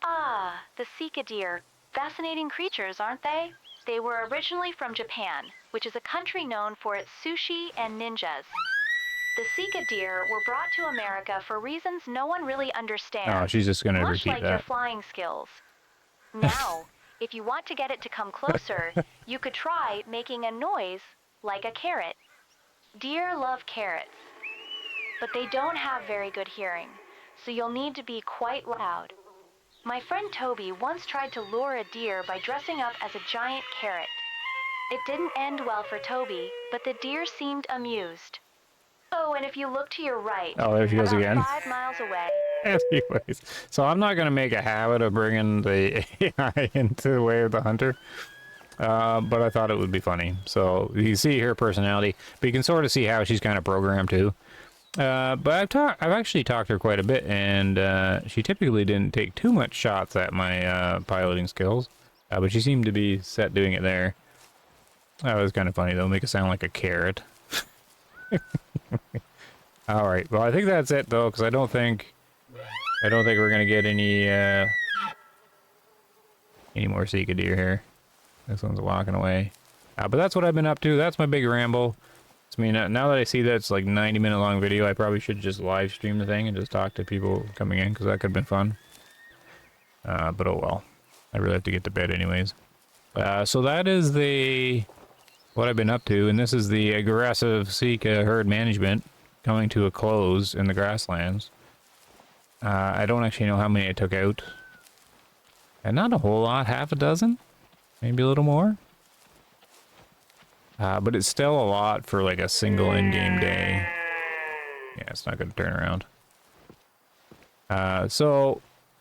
Ah, the Sika deer. Fascinating creatures, aren't they? They were originally from Japan, which is a country known for its sushi and ninjas. The Sika deer were brought to America for reasons no one really understands. Oh, she's just going to much repeat like your that. flying skills. Now, if you want to get it to come closer, you could try making a noise like a carrot. Deer love carrots, but they don't have very good hearing, so you'll need to be quite loud. My friend Toby once tried to lure a deer by dressing up as a giant carrot. It didn't end well for Toby, but the deer seemed amused. Oh, and if you look to your right, Oh, there she goes about again. 5 miles away. Anyways, so I'm not going to make a habit of bringing the AI into the way of the hunter. But I thought it would be funny. So you see her personality, but you can sort of see how she's kind of programmed too. But I've actually talked to her quite a bit, and she typically didn't take too much shots at my piloting skills, but she seemed to be set doing it there. That was kind of funny though, make it sound like a carrot. All right, well I think that's it though, because I don't think we're gonna get any more Sika deer here. This one's walking away. But that's what I've been up to. That's my big ramble. I mean, now that I see that it's like 90-minute long video, I probably should just live stream the thing and just talk to people coming in, because that could have been fun. But oh well. I really have to get to bed anyways. So that is what I've been up to, and this is the aggressive Sika herd management coming to a close in the grasslands. I don't actually know how many I took out. And not a whole lot, half a dozen? Maybe a little more? But it's still a lot for like a single in-game day. Yeah, it's not going to turn around. So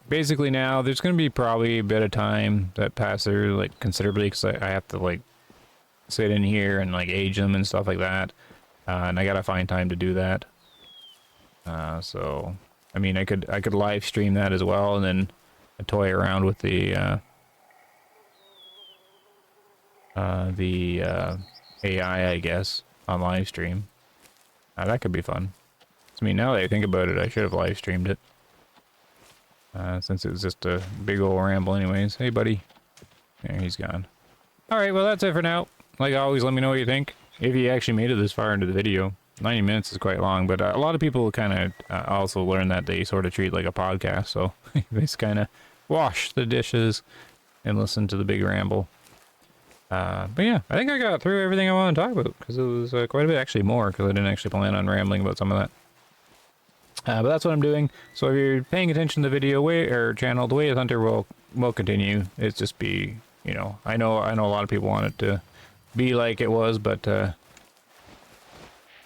basically now there's going to be probably a bit of time that passes like considerably, because I have to like sit in here and like age them and stuff like that. And I got to find time to do that. So I mean, I could live stream that as well, and then toy around with the AI, I guess, on live stream. That could be fun. I mean, now that I think about it, I should have live streamed it. Since it was just a big old ramble anyways. Hey, buddy. There, he's gone. Alright, well, that's it for now. Like always, let me know what you think. If you actually made it this far into the video. 90 minutes is quite long, but a lot of people kind of also learn that they sort of treat it like a podcast, so they just kind of wash the dishes and listen to the big ramble. But yeah, I think I got through everything I want to talk about, because it was quite a bit, actually more, because I didn't actually plan on rambling about some of that. But that's what I'm doing. So if you're paying attention to the video or channel, the Way of Hunter will continue. It's just be, you know, I know a lot of people want it to be like it was, but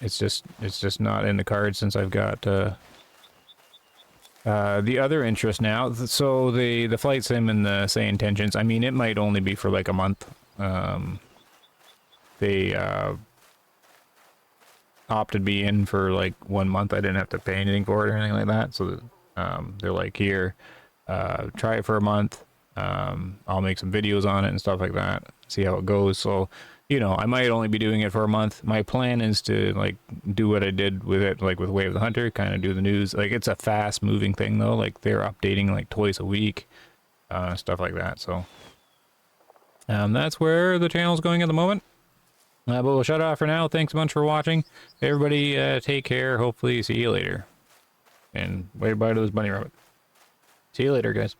it's just not in the cards since I've got the other interest now. So the flight sim and the Say Intentions, I mean, it might only be for like a month. They opted me in for like 1 month. I didn't have to pay anything for it or anything like that. So they're like, here, try it for a month. I'll make some videos on it and stuff like that. See how it goes. So, you know, I might only be doing it for a month. My plan is to like do what I did with it, like with Way of the Hunter, kind of do the news. Like, it's a fast moving thing though. Like, they're updating like twice a week, stuff like that. So that's where the channel's going at the moment. But we'll shut off for now. Thanks a bunch for watching. Everybody, take care. Hopefully see you later. And wave bye to this bunny rabbit. See you later, guys.